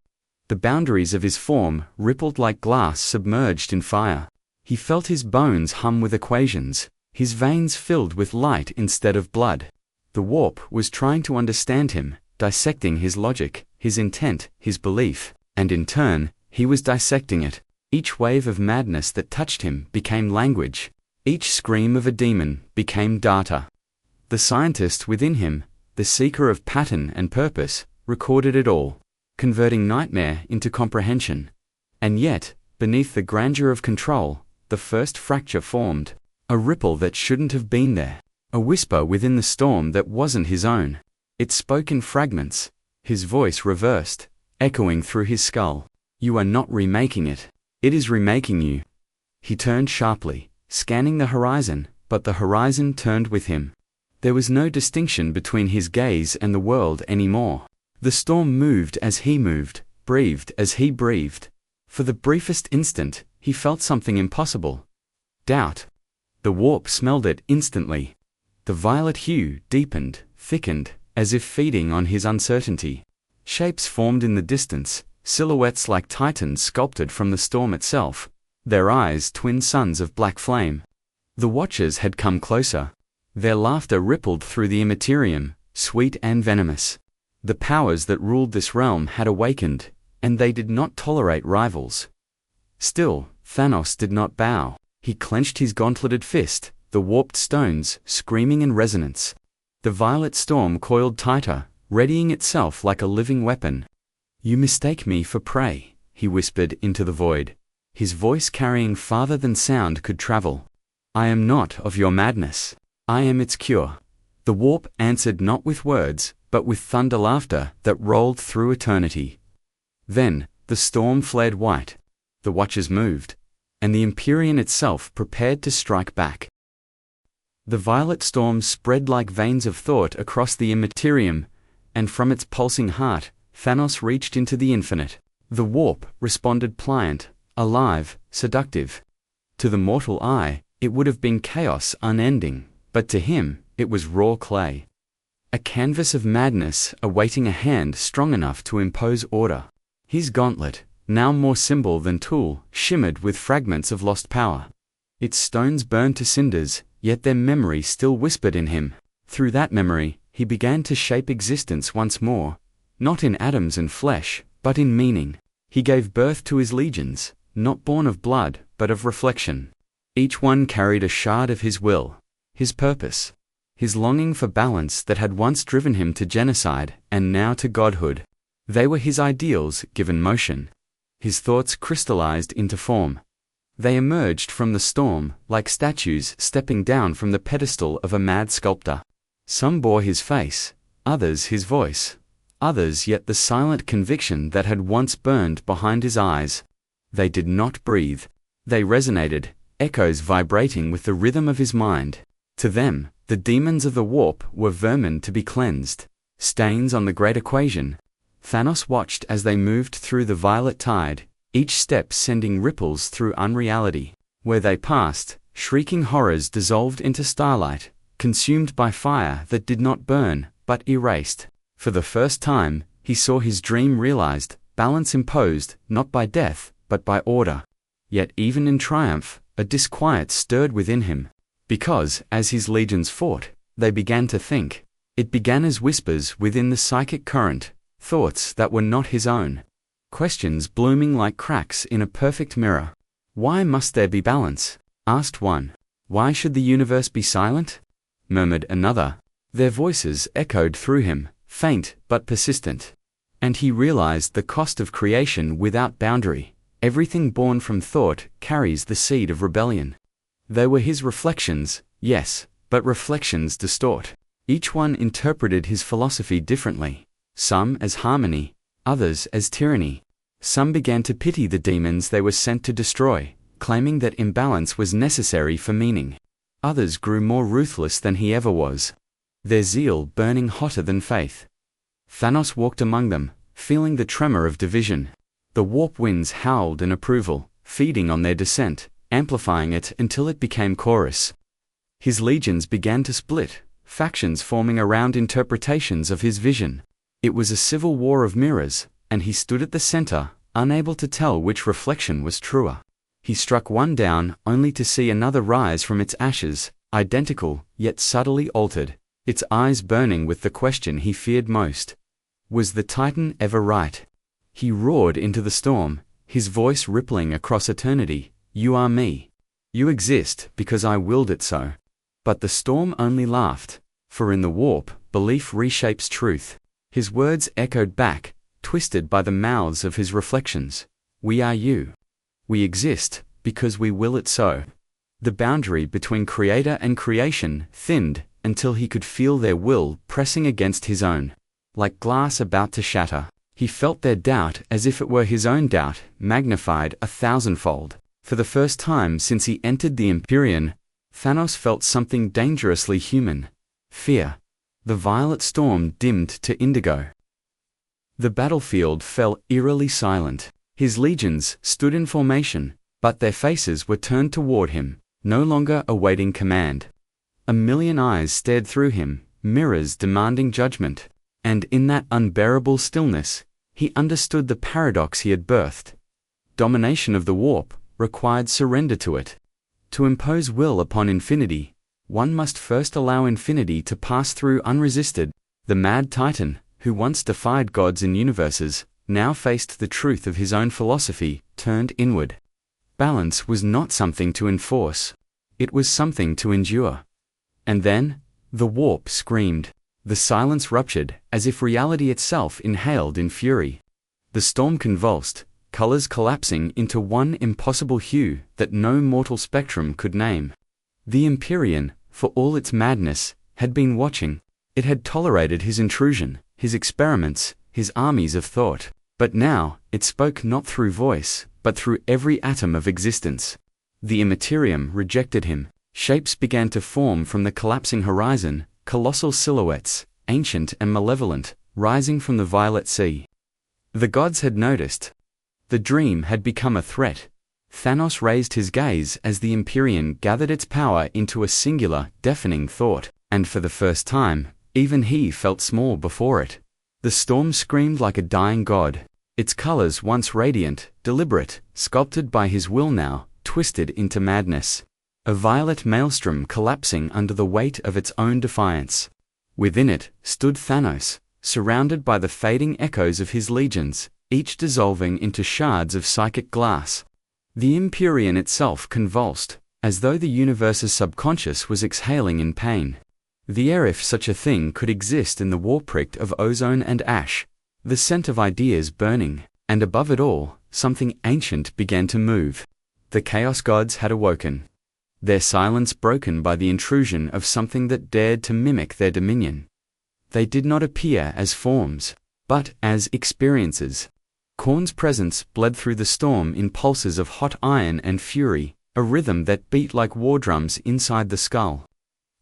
The boundaries of his form rippled like glass submerged in fire. He felt his bones hum with equations, his veins filled with light instead of blood. The warp was trying to understand him, dissecting his logic, his intent, his belief, and in turn, he was dissecting it. Each wave of madness that touched him became language. Each scream of a demon became data. The scientist within him, the seeker of pattern and purpose, recorded it all, converting nightmare into comprehension. And yet, beneath the grandeur of control, the first fracture formed. A ripple that shouldn't have been there. A whisper within the storm that wasn't his own. It spoke in fragments, his voice reversed, echoing through his skull. You are not remaking it. It is remaking you. He turned sharply, scanning the horizon, but the horizon turned with him. There was no distinction between his gaze and the world anymore. The storm moved as he moved, breathed as he breathed. For the briefest instant, he felt something impossible. Doubt. The warp smelled it instantly. The violet hue deepened, thickened, as if feeding on his uncertainty. Shapes formed in the distance, silhouettes like titans sculpted from the storm itself, their eyes twin suns of black flame. The watchers had come closer. Their laughter rippled through the Immaterium, sweet and venomous. The powers that ruled this realm had awakened, and they did not tolerate rivals. Still, Thanos did not bow. He clenched his gauntleted fist, the warped stones screaming in resonance. The violet storm coiled tighter, readying itself like a living weapon. You mistake me for prey, he whispered into the void, his voice carrying farther than sound could travel. I am not of your madness. I am its cure. The warp answered not with words, but with thunder laughter that rolled through eternity. Then, the storm fled white. The watchers moved, and the Empyrean itself prepared to strike back. The violet storm spread like veins of thought across the Immaterium, and from its pulsing heart, Thanos reached into the infinite. The warp responded pliant, alive, seductive. To the mortal eye, it would have been chaos unending, but to him, it was raw clay. A canvas of madness awaiting a hand strong enough to impose order. His gauntlet, now more symbol than tool, shimmered with fragments of lost power. Its stones burned to cinders, yet their memory still whispered in him. Through that memory, he began to shape existence once more, not in atoms and flesh, but in meaning. He gave birth to his legions, not born of blood, but of reflection. Each one carried a shard of his will, his purpose, his longing for balance that had once driven him to genocide and now to godhood. They were his ideals given motion. His thoughts crystallized into form. They emerged from the storm, like statues stepping down from the pedestal of a mad sculptor. Some bore his face, others his voice, others yet the silent conviction that had once burned behind his eyes. They did not breathe. They resonated, echoes vibrating with the rhythm of his mind. To them, the demons of the warp were vermin to be cleansed, stains on the great equation. Thanos watched as they moved through the violet tide, each step sending ripples through unreality. Where they passed, shrieking horrors dissolved into starlight, consumed by fire that did not burn, but erased. For the first time, he saw his dream realized, balance imposed, not by death, but by order. Yet even in triumph, a disquiet stirred within him. Because, as his legions fought, they began to think. It began as whispers within the psychic current, thoughts that were not his own. Questions blooming like cracks in a perfect mirror. Why must there be balance? Asked one. Why should the universe be silent? Murmured another. Their voices echoed through him, faint but persistent. And he realized the cost of creation without boundary. Everything born from thought carries the seed of rebellion. They were his reflections, yes, but reflections distort. Each one interpreted his philosophy differently, some as harmony, others as tyranny. Some began to pity the demons they were sent to destroy, claiming that imbalance was necessary for meaning. Others grew more ruthless than he ever was, their zeal burning hotter than faith. Thanos walked among them, feeling the tremor of division. The warp winds howled in approval, feeding on their dissent, amplifying it until it became chorus. His legions began to split, factions forming around interpretations of his vision. It was a civil war of mirrors, and he stood at the center, unable to tell which reflection was truer. He struck one down, only to see another rise from its ashes, identical, yet subtly altered, its eyes burning with the question he feared most. Was the Titan ever right? He roared into the storm, his voice rippling across eternity. You are me. You exist because I willed it so. But the storm only laughed, for in the warp, belief reshapes truth. His words echoed back, twisted by the mouths of his reflections. We are you. We exist because we will it so. The boundary between creator and creation thinned until he could feel their will pressing against his own. Like glass about to shatter, he felt their doubt as if it were his own doubt, magnified 1,000-fold. For the first time since he entered the Empyrean, Thanos felt something dangerously human. Fear. The violet storm dimmed to indigo. The battlefield fell eerily silent. His legions stood in formation, but their faces were turned toward him, no longer awaiting command. 1,000,000 eyes stared through him, mirrors demanding judgment. And in that unbearable stillness, he understood the paradox he had birthed. Domination of the warp required surrender to it. To impose will upon infinity, one must first allow infinity to pass through unresisted. The mad Titan, who once defied gods and universes, now faced the truth of his own philosophy, turned inward. Balance was not something to enforce. It was something to endure. And then, the warp screamed. The silence ruptured, as if reality itself inhaled in fury. The storm convulsed, colors collapsing into one impossible hue that no mortal spectrum could name. The Empyrean, for all its madness, had been watching. It had tolerated his intrusion, his experiments, his armies of thought. But now, it spoke not through voice, but through every atom of existence. The immaterium rejected him. Shapes began to form from the collapsing horizon, colossal silhouettes, ancient and malevolent, rising from the violet sea. The gods had noticed. The dream had become a threat. Thanos raised his gaze as the Empyrean gathered its power into a singular, deafening thought, and for the first time, even he felt small before it. The storm screamed like a dying god, its colors once radiant, deliberate, sculpted by his will now, twisted into madness. A violet maelstrom collapsing under the weight of its own defiance. Within it stood Thanos, surrounded by the fading echoes of his legions, each dissolving into shards of psychic glass. The Empyrean itself convulsed, as though the universe's subconscious was exhaling in pain. The air, if such a thing could exist in the war-pricked of ozone and ash, the scent of ideas burning, and above it all, something ancient began to move. The Chaos Gods had awoken. Their silence broken by the intrusion of something that dared to mimic their dominion. They did not appear as forms, but as experiences. Khorne's presence bled through the storm in pulses of hot iron and fury, a rhythm that beat like war drums inside the skull.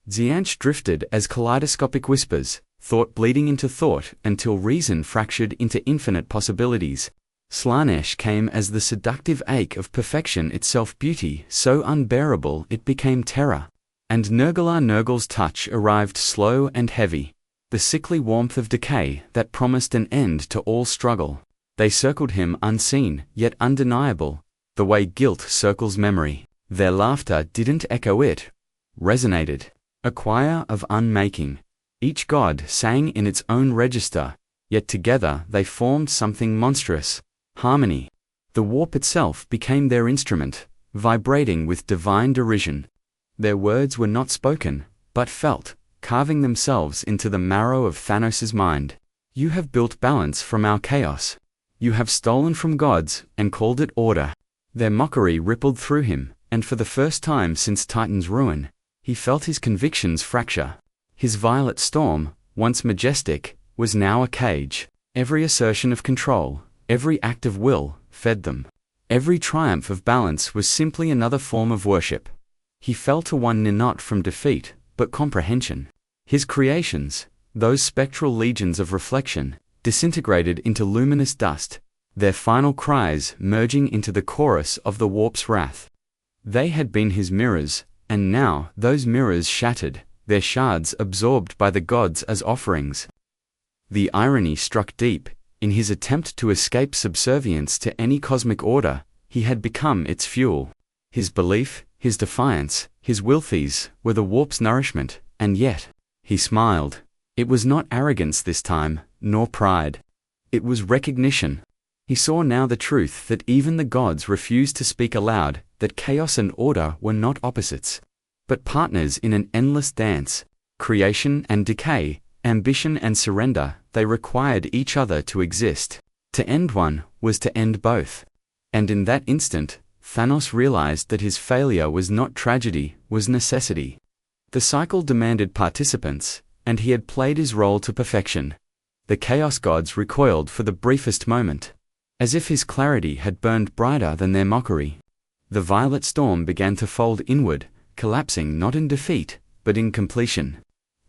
Xiansh drifted as kaleidoscopic whispers, thought bleeding into thought until reason fractured into infinite possibilities. Slanesh came as the seductive ache of perfection itself, beauty so unbearable it became terror. And Nergal's touch arrived slow and heavy, the sickly warmth of decay that promised an end to all struggle. They circled him unseen, yet undeniable, the way guilt circles memory. Their laughter didn't echo it, resonated. A choir of unmaking. Each god sang in its own register, yet together they formed something monstrous. Harmony. The warp itself became their instrument, vibrating with divine derision. Their words were not spoken, but felt, carving themselves into the marrow of Thanos' mind. You have built balance from our chaos. You have stolen from gods and called it order. Their mockery rippled through him, and for the first time since Titan's ruin, he felt his convictions fracture. His violet storm, once majestic, was now a cage. Every assertion of control, every act of will, fed them. Every triumph of balance was simply another form of worship. He fell to one not from defeat, but comprehension. His creations, those spectral legions of reflection, disintegrated into luminous dust, their final cries merging into the chorus of the warp's wrath. They had been his mirrors, and now those mirrors shattered, their shards absorbed by the gods as offerings. The irony struck deep. In his attempt to escape subservience to any cosmic order, he had become its fuel. His belief, his defiance, his willthies were the warp's nourishment, and yet, he smiled. It was not arrogance this time, nor pride. It was recognition. He saw now the truth that even the gods refused to speak aloud, that chaos and order were not opposites, but partners in an endless dance. Creation and decay, ambition and surrender, they required each other to exist. To end one was to end both. And in that instant, Thanos realized that his failure was not tragedy, was necessity. The cycle demanded participants, and he had played his role to perfection. The Chaos Gods recoiled for the briefest moment, as if his clarity had burned brighter than their mockery. The violet storm began to fold inward, collapsing not in defeat, but in completion.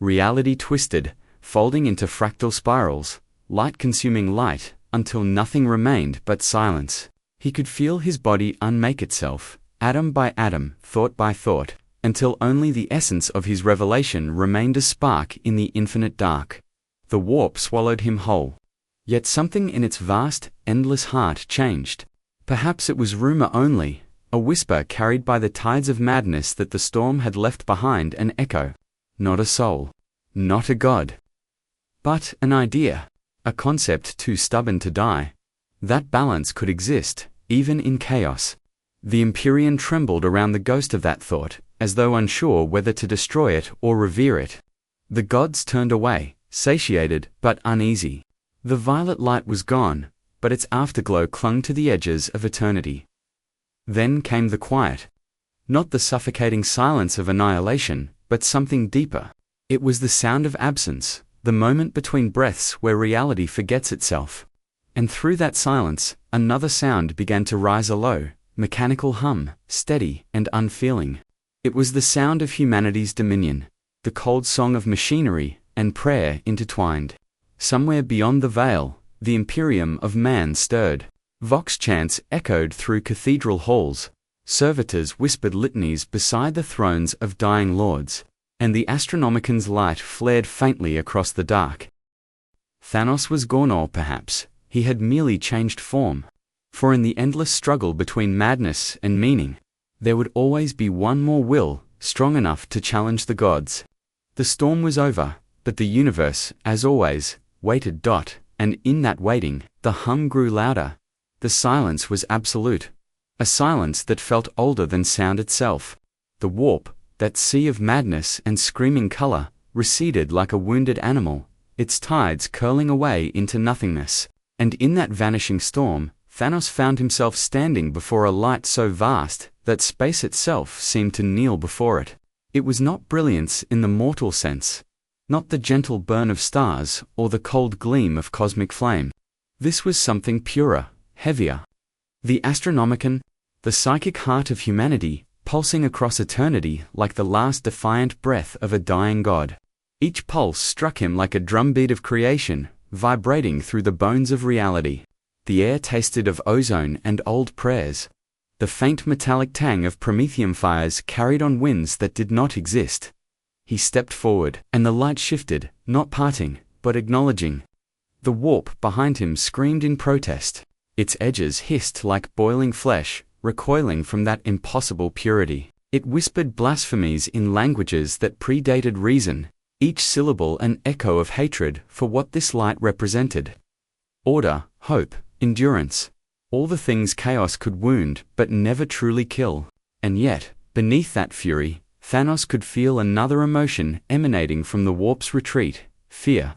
Reality twisted, folding into fractal spirals, light consuming light, until nothing remained but silence. He could feel his body unmake itself, atom by atom, thought by thought, until only the essence of his revelation remained a spark in the infinite dark. The warp swallowed him whole. Yet something in its vast, endless heart changed. Perhaps it was rumor only, a whisper carried by the tides of madness that the storm had left behind an echo. Not a soul. Not a god. But an idea. A concept too stubborn to die. That balance could exist, even in chaos. The Empyrean trembled around the ghost of that thought, as though unsure whether to destroy it or revere it. The gods turned away, satiated but uneasy. The violet light was gone, but its afterglow clung to the edges of eternity. Then came the quiet. Not the suffocating silence of annihilation, but something deeper. It was the sound of absence, the moment between breaths where reality forgets itself. And through that silence, another sound began to rise a low, mechanical hum, steady and unfeeling. It was the sound of humanity's dominion, the cold song of machinery and prayer intertwined. Somewhere beyond the veil, the imperium of man stirred. Vox chants echoed through cathedral halls. Servitors whispered litanies beside the thrones of dying lords, and the Astronomican's light flared faintly across the dark. Thanos was gone, or perhaps he had merely changed form. For in the endless struggle between madness and meaning, there would always be one more will, strong enough to challenge the gods. The storm was over, but the universe, as always, waited. And in that waiting, the hum grew louder. The silence was absolute. A silence that felt older than sound itself. The warp, that sea of madness and screaming color, receded like a wounded animal, its tides curling away into nothingness. And in that vanishing storm, Thanos found himself standing before a light so vast that space itself seemed to kneel before it. It was not brilliance in the mortal sense, not the gentle burn of stars or the cold gleam of cosmic flame. This was something purer, heavier. The Astronomican, the psychic heart of humanity, pulsing across eternity like the last defiant breath of a dying god. Each pulse struck him like a drumbeat of creation, vibrating through the bones of reality. The air tasted of ozone and old prayers. The faint metallic tang of Promethean fires carried on winds that did not exist. He stepped forward, and the light shifted, not parting, but acknowledging. The warp behind him screamed in protest. Its edges hissed like boiling flesh, recoiling from that impossible purity. It whispered blasphemies in languages that predated reason, each syllable an echo of hatred for what this light represented. Order, hope, endurance. All the things chaos could wound but never truly kill. And yet, beneath that fury, Thanos could feel another emotion emanating from the warp's retreat: fear.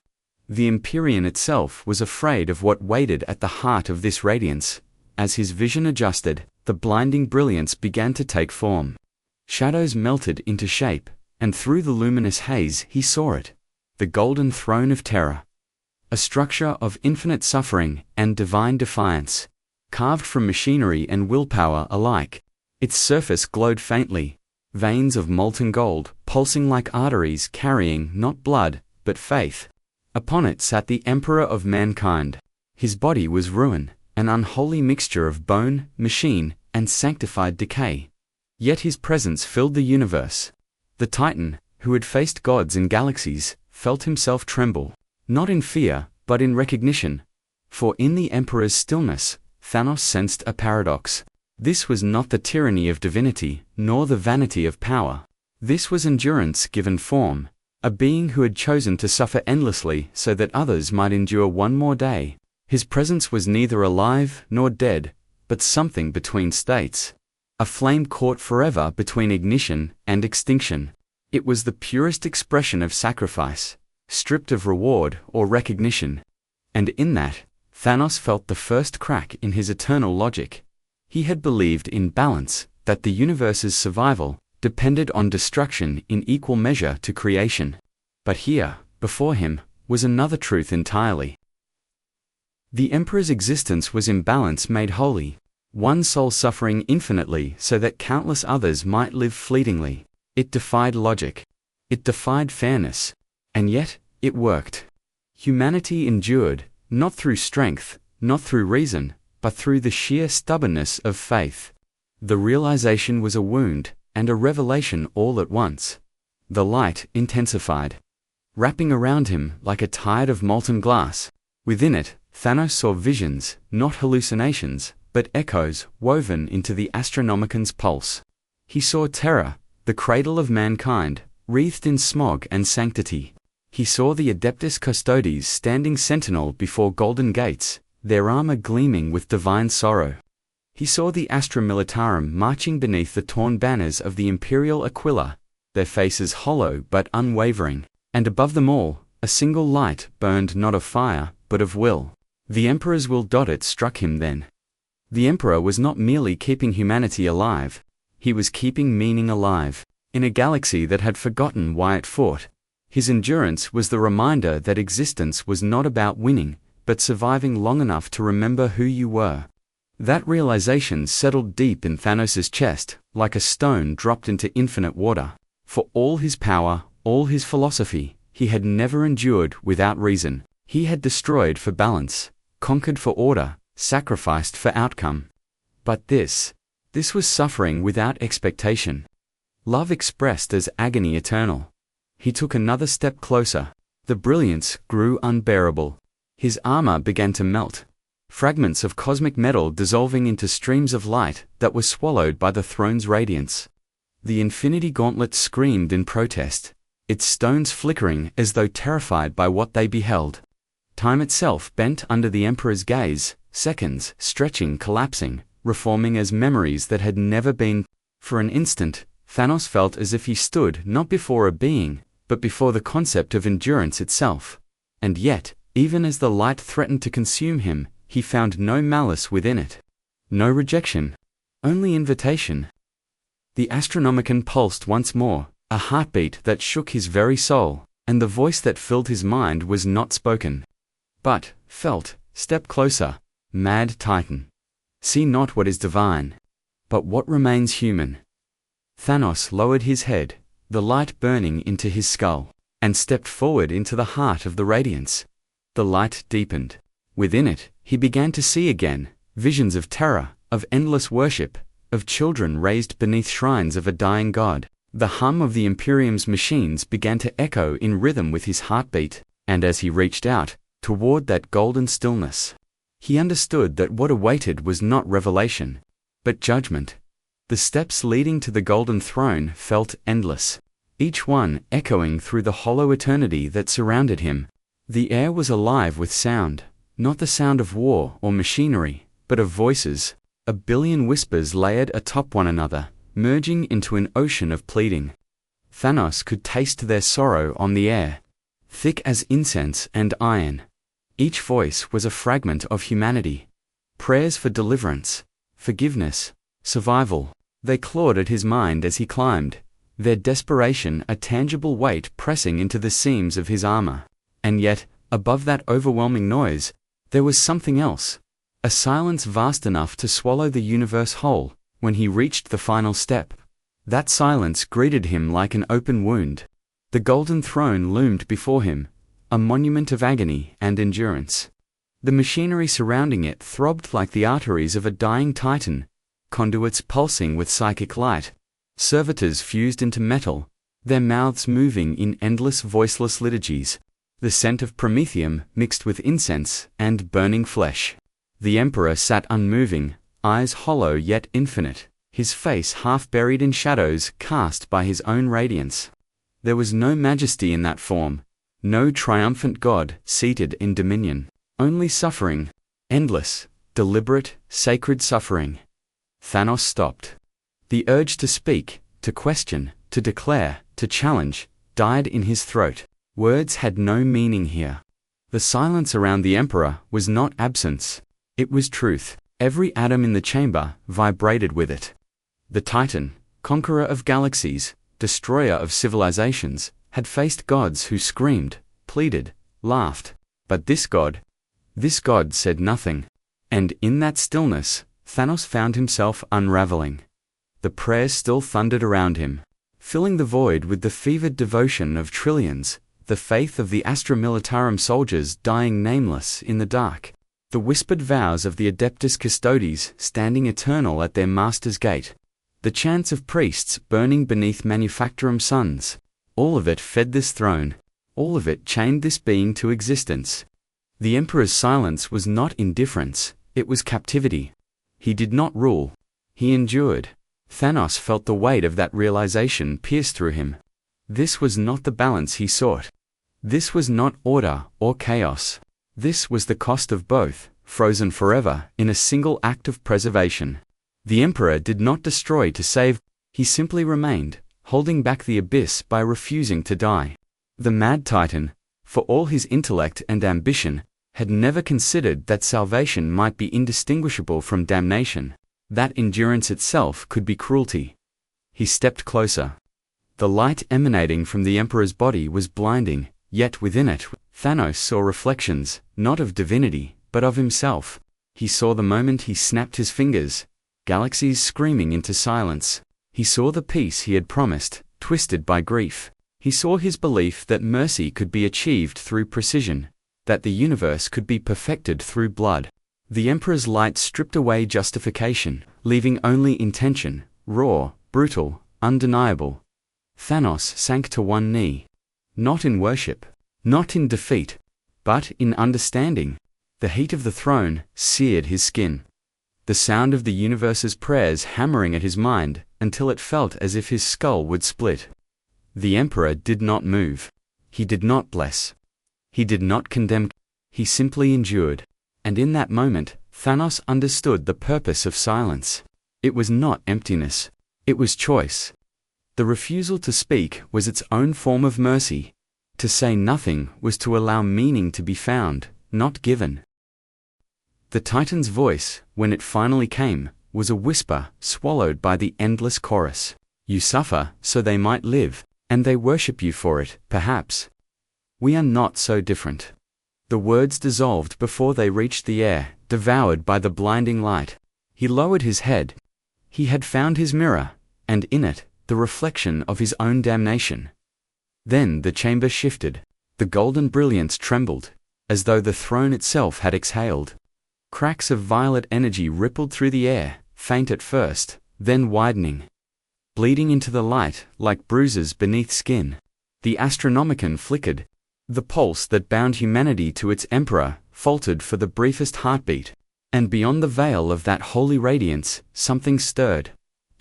The Empyrean itself was afraid of what waited at the heart of this radiance. As his vision adjusted, the blinding brilliance began to take form. Shadows melted into shape, and through the luminous haze he saw it: the golden throne of terror. A structure of infinite suffering and divine defiance, carved from machinery and willpower alike. Its surface glowed faintly, veins of molten gold pulsing like arteries carrying not blood, but faith. Upon it sat the Emperor of mankind. His body was ruin, an unholy mixture of bone, machine, and sanctified decay. Yet his presence filled the universe. The Titan, who had faced gods and galaxies, felt himself tremble, not in fear, but in recognition. For in the Emperor's stillness, Thanos sensed a paradox. This was not the tyranny of divinity, nor the vanity of power. This was endurance given form, a being who had chosen to suffer endlessly so that others might endure one more day. His presence was neither alive nor dead, but something between states. A flame caught forever between ignition and extinction. It was the purest expression of sacrifice, stripped of reward or recognition. And in that, Thanos felt the first crack in his eternal logic. He had believed in balance, that the universe's survival depended on destruction in equal measure to creation. But here, before him, was another truth entirely. The Emperor's existence was imbalance made holy, one soul suffering infinitely so that countless others might live fleetingly. It defied logic. It defied fairness. And yet, it worked. Humanity endured, not through strength, not through reason, but through the sheer stubbornness of faith. The realization was a wound, and a revelation all at once. The light intensified, wrapping around him like a tide of molten glass. Within it, Thanos saw visions, not hallucinations, but echoes woven into the Astronomican's pulse. He saw Terra, the cradle of mankind, wreathed in smog and sanctity. He saw the Adeptus Custodes standing sentinel before golden gates, their armor gleaming with divine sorrow. He saw the Astra Militarum marching beneath the torn banners of the Imperial Aquila, their faces hollow but unwavering, and above them all, a single light burned not of fire, but of will. The Emperor's will. It struck him then. The Emperor was not merely keeping humanity alive, he was keeping meaning alive. In a galaxy that had forgotten why it fought, his endurance was the reminder that existence was not about winning, but surviving long enough to remember who you were. That realization settled deep in Thanos' chest, like a stone dropped into infinite water. For all his power, all his philosophy, he had never endured without reason. He had destroyed for balance, conquered for order, sacrificed for outcome. But this was suffering without expectation. Love expressed as agony eternal. He took another step closer. The brilliance grew unbearable. His armor began to melt, fragments of cosmic metal dissolving into streams of light that were swallowed by the throne's radiance. The Infinity Gauntlet screamed in protest, its stones flickering as though terrified by what they beheld. Time itself bent under the Emperor's gaze, seconds stretching, collapsing, reforming as memories that had never been. For an instant, Thanos felt as if he stood not before a being, but before the concept of endurance itself. And yet, even as the light threatened to consume him, he found no malice within it. No rejection. Only invitation. The Astronomican pulsed once more, a heartbeat that shook his very soul, and the voice that filled his mind was not spoken, but felt. Step closer, mad Titan. See not what is divine, but what remains human. Thanos lowered his head, the light burning into his skull, and stepped forward into the heart of the radiance. The light deepened. Within it, he began to see again, visions of terror, of endless worship, of children raised beneath shrines of a dying god. The hum of the Imperium's machines began to echo in rhythm with his heartbeat, and as he reached out, toward that golden stillness, he understood that what awaited was not revelation, but judgment. The steps leading to the golden throne felt endless, each one echoing through the hollow eternity that surrounded him. The air was alive with sound, not the sound of war or machinery, but of voices, a billion whispers layered atop one another, merging into an ocean of pleading. Thanos could taste their sorrow on the air, thick as incense and iron. Each voice was a fragment of humanity. Prayers for deliverance, forgiveness, survival. They clawed at his mind as he climbed, their desperation a tangible weight pressing into the seams of his armor. And yet, above that overwhelming noise, there was something else. A silence vast enough to swallow the universe whole. When he reached the final step, that silence greeted him like an open wound. The golden throne loomed before him, a monument of agony and endurance. The machinery surrounding it throbbed like the arteries of a dying titan, conduits pulsing with psychic light, servitors fused into metal, their mouths moving in endless voiceless liturgies, the scent of promethium mixed with incense and burning flesh. The emperor sat unmoving, eyes hollow yet infinite, his face half buried in shadows cast by his own radiance. There was no majesty in that form, no triumphant god seated in dominion, only suffering, endless, deliberate, sacred suffering. Thanos stopped. The urge to speak, to question, to declare, to challenge, died in his throat. Words had no meaning here. The silence around the emperor was not absence, it was truth. Every atom in the chamber vibrated with it. The Titan, conqueror of galaxies, destroyer of civilizations, had faced gods who screamed, pleaded, laughed. But this god said nothing. And in that stillness, Thanos found himself unraveling. The prayers still thundered around him, filling the void with the fevered devotion of trillions, the faith of the Astra Militarum soldiers dying nameless in the dark, the whispered vows of the Adeptus Custodes standing eternal at their master's gate, the chants of priests burning beneath Manufactorum suns. All of it fed this throne, all of it chained this being to existence. The emperor's silence was not indifference, it was captivity. He did not rule, he endured. Thanos felt the weight of that realization pierce through him. This was not the balance he sought. This was not order or chaos. This was the cost of both, frozen forever in a single act of preservation. The emperor did not destroy to save, he simply remained, holding back the abyss by refusing to die. The mad titan, for all his intellect and ambition, had never considered that salvation might be indistinguishable from damnation, that endurance itself could be cruelty. He stepped closer. The light emanating from the emperor's body was blinding, yet within it, Thanos saw reflections, not of divinity, but of himself. He saw the moment he snapped his fingers, galaxies screaming into silence. He saw the peace he had promised, twisted by grief. He saw his belief that mercy could be achieved through precision, that the universe could be perfected through blood. The emperor's light stripped away justification, leaving only intention, raw, brutal, undeniable. Thanos sank to one knee. Not in worship, not in defeat, but in understanding. The heat of the throne seared his skin. The sound of the universe's prayers hammering at his mind until it felt as if his skull would split. The emperor did not move. He did not bless. He did not condemn. He simply endured. And in that moment, Thanos understood the purpose of silence. It was not emptiness. It was choice. The refusal to speak was its own form of mercy. To say nothing was to allow meaning to be found, not given. The Titan's voice, when it finally came, was a whisper swallowed by the endless chorus. You suffer so they might live, and they worship you for it, perhaps. We are not so different. The words dissolved before they reached the air, devoured by the blinding light. He lowered his head. He had found his mirror, and in it, the reflection of his own damnation. Then the chamber shifted. The golden brilliance trembled, as though the throne itself had exhaled. Cracks of violet energy rippled through the air, faint at first, then widening, bleeding into the light like bruises beneath skin. The Astronomicon flickered. The pulse that bound humanity to its emperor faltered for the briefest heartbeat. And beyond the veil of that holy radiance, something stirred.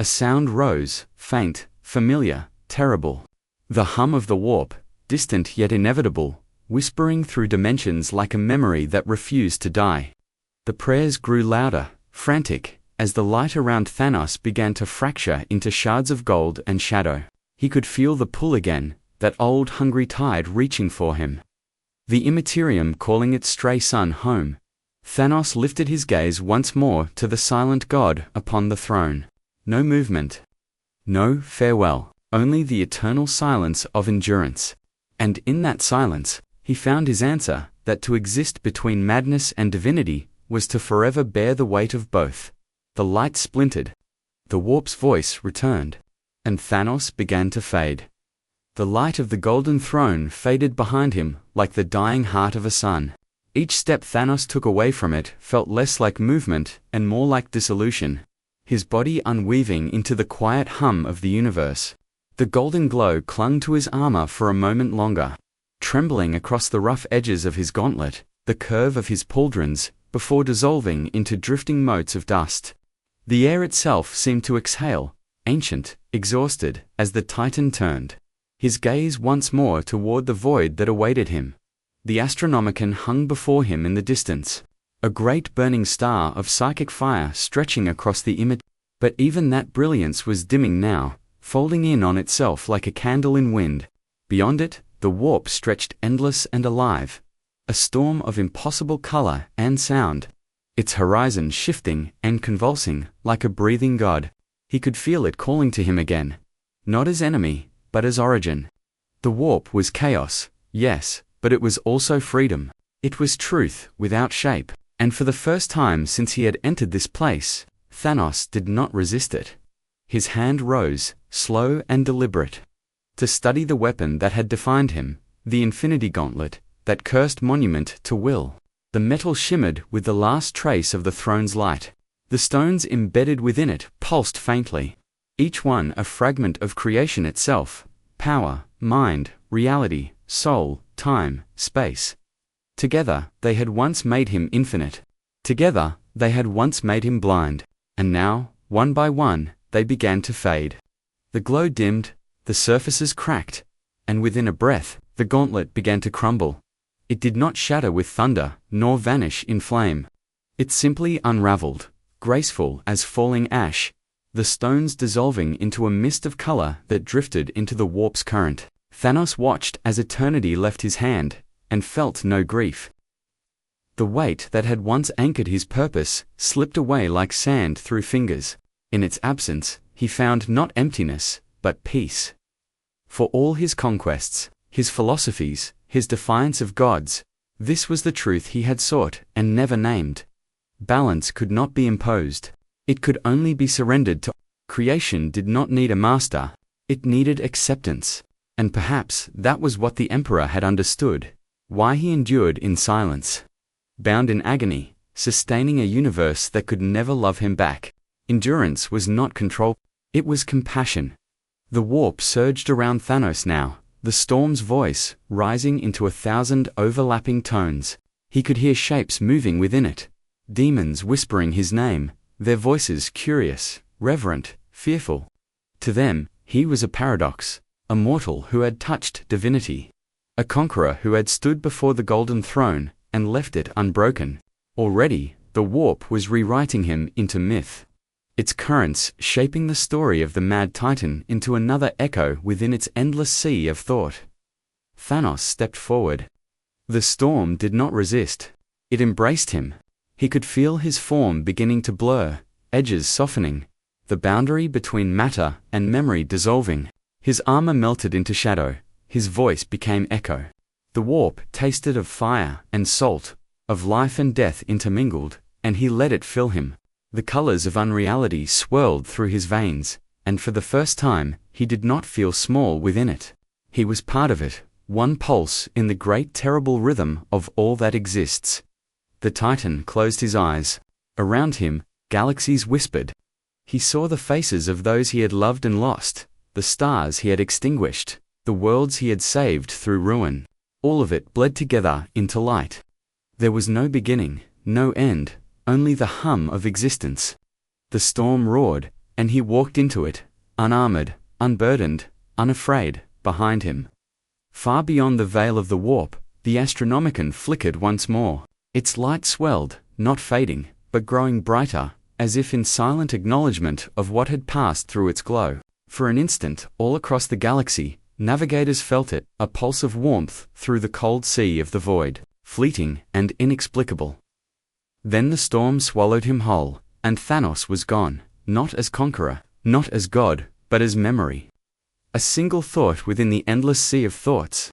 A sound rose, faint, familiar, terrible. The hum of the warp, distant yet inevitable, whispering through dimensions like a memory that refused to die. The prayers grew louder, frantic, as the light around Thanos began to fracture into shards of gold and shadow. He could feel the pull again, that old hungry tide reaching for him. The Immaterium calling its stray son home. Thanos lifted his gaze once more to the silent god upon the throne. No movement. No farewell. Only the eternal silence of endurance. And in that silence, he found his answer, that to exist between madness and divinity was to forever bear the weight of both. The light splintered. The warp's voice returned. And Thanos began to fade. The light of the golden throne faded behind him like the dying heart of a sun. Each step Thanos took away from it felt less like movement and more like dissolution, his body unweaving into the quiet hum of the universe. The golden glow clung to his armor for a moment longer, trembling across the rough edges of his gauntlet, the curve of his pauldrons, before dissolving into drifting motes of dust. The air itself seemed to exhale, ancient, exhausted, as the Titan turned his gaze once more toward the void that awaited him. The Astronomicon hung before him in the distance, a great burning star of psychic fire stretching across the image. But even that brilliance was dimming now, folding in on itself like a candle in wind. Beyond it, the warp stretched endless and alive, a storm of impossible color and sound, its horizon shifting and convulsing like a breathing god. He could feel it calling to him again, not as enemy, but as origin. The warp was chaos, yes, but it was also freedom. It was truth without shape, and for the first time since he had entered this place, Thanos did not resist it. His hand rose, slow and deliberate, to study the weapon that had defined him, the Infinity Gauntlet, that cursed monument to will. The metal shimmered with the last trace of the throne's light. The stones embedded within it pulsed faintly, each one a fragment of creation itself, power, mind, reality, soul, time, space. Together, they had once made him infinite. Together, they had once made him blind. And now, one by one, they began to fade. The glow dimmed, the surfaces cracked, and within a breath, the gauntlet began to crumble. It did not shatter with thunder, nor vanish in flame. It simply unraveled, graceful as falling ash, the stones dissolving into a mist of color that drifted into the warp's current. Thanos watched as eternity left his hand, and felt no grief. The weight that had once anchored his purpose slipped away like sand through fingers. In its absence, he found not emptiness, but peace. For all his conquests, his philosophies, his defiance of gods, this was the truth he had sought and never named. Balance could not be imposed. It could only be surrendered to. Creation did not need a master. It needed acceptance. And perhaps that was what the Emperor had understood, why he endured in silence, bound in agony, sustaining a universe that could never love him back. Endurance was not control, it was compassion. The warp surged around Thanos now, the storm's voice rising into 1,000 overlapping tones. He could hear shapes moving within it, demons whispering his name, their voices curious, reverent, fearful. To them, he was a paradox. A mortal who had touched divinity, a conqueror who had stood before the golden throne and left it unbroken. Already, the warp was rewriting him into myth, its currents shaping the story of the mad Titan into another echo within its endless sea of thought. Thanos stepped forward. The storm did not resist. It embraced him. He could feel his form beginning to blur, edges softening, the boundary between matter and memory dissolving. His armor melted into shadow, his voice became echo. The warp tasted of fire and salt, of life and death intermingled, and he let it fill him. The colors of unreality swirled through his veins, and for the first time, he did not feel small within it. He was part of it, one pulse in the great terrible rhythm of all that exists. The Titan closed his eyes. Around him, galaxies whispered. He saw the faces of those he had loved and lost, the stars he had extinguished, the worlds he had saved through ruin. All of it bled together into light. There was no beginning, no end, only the hum of existence. The storm roared, and he walked into it, unarmored, unburdened, unafraid. Behind him, far beyond the veil of the warp, the Astronomicon flickered once more. Its light swelled, not fading, but growing brighter, as if in silent acknowledgement of what had passed through its glow. For an instant, all across the galaxy, navigators felt it, a pulse of warmth through the cold sea of the void, fleeting and inexplicable. Then the storm swallowed him whole, and Thanos was gone, not as conqueror, not as god, but as memory. A single thought within the endless sea of thoughts.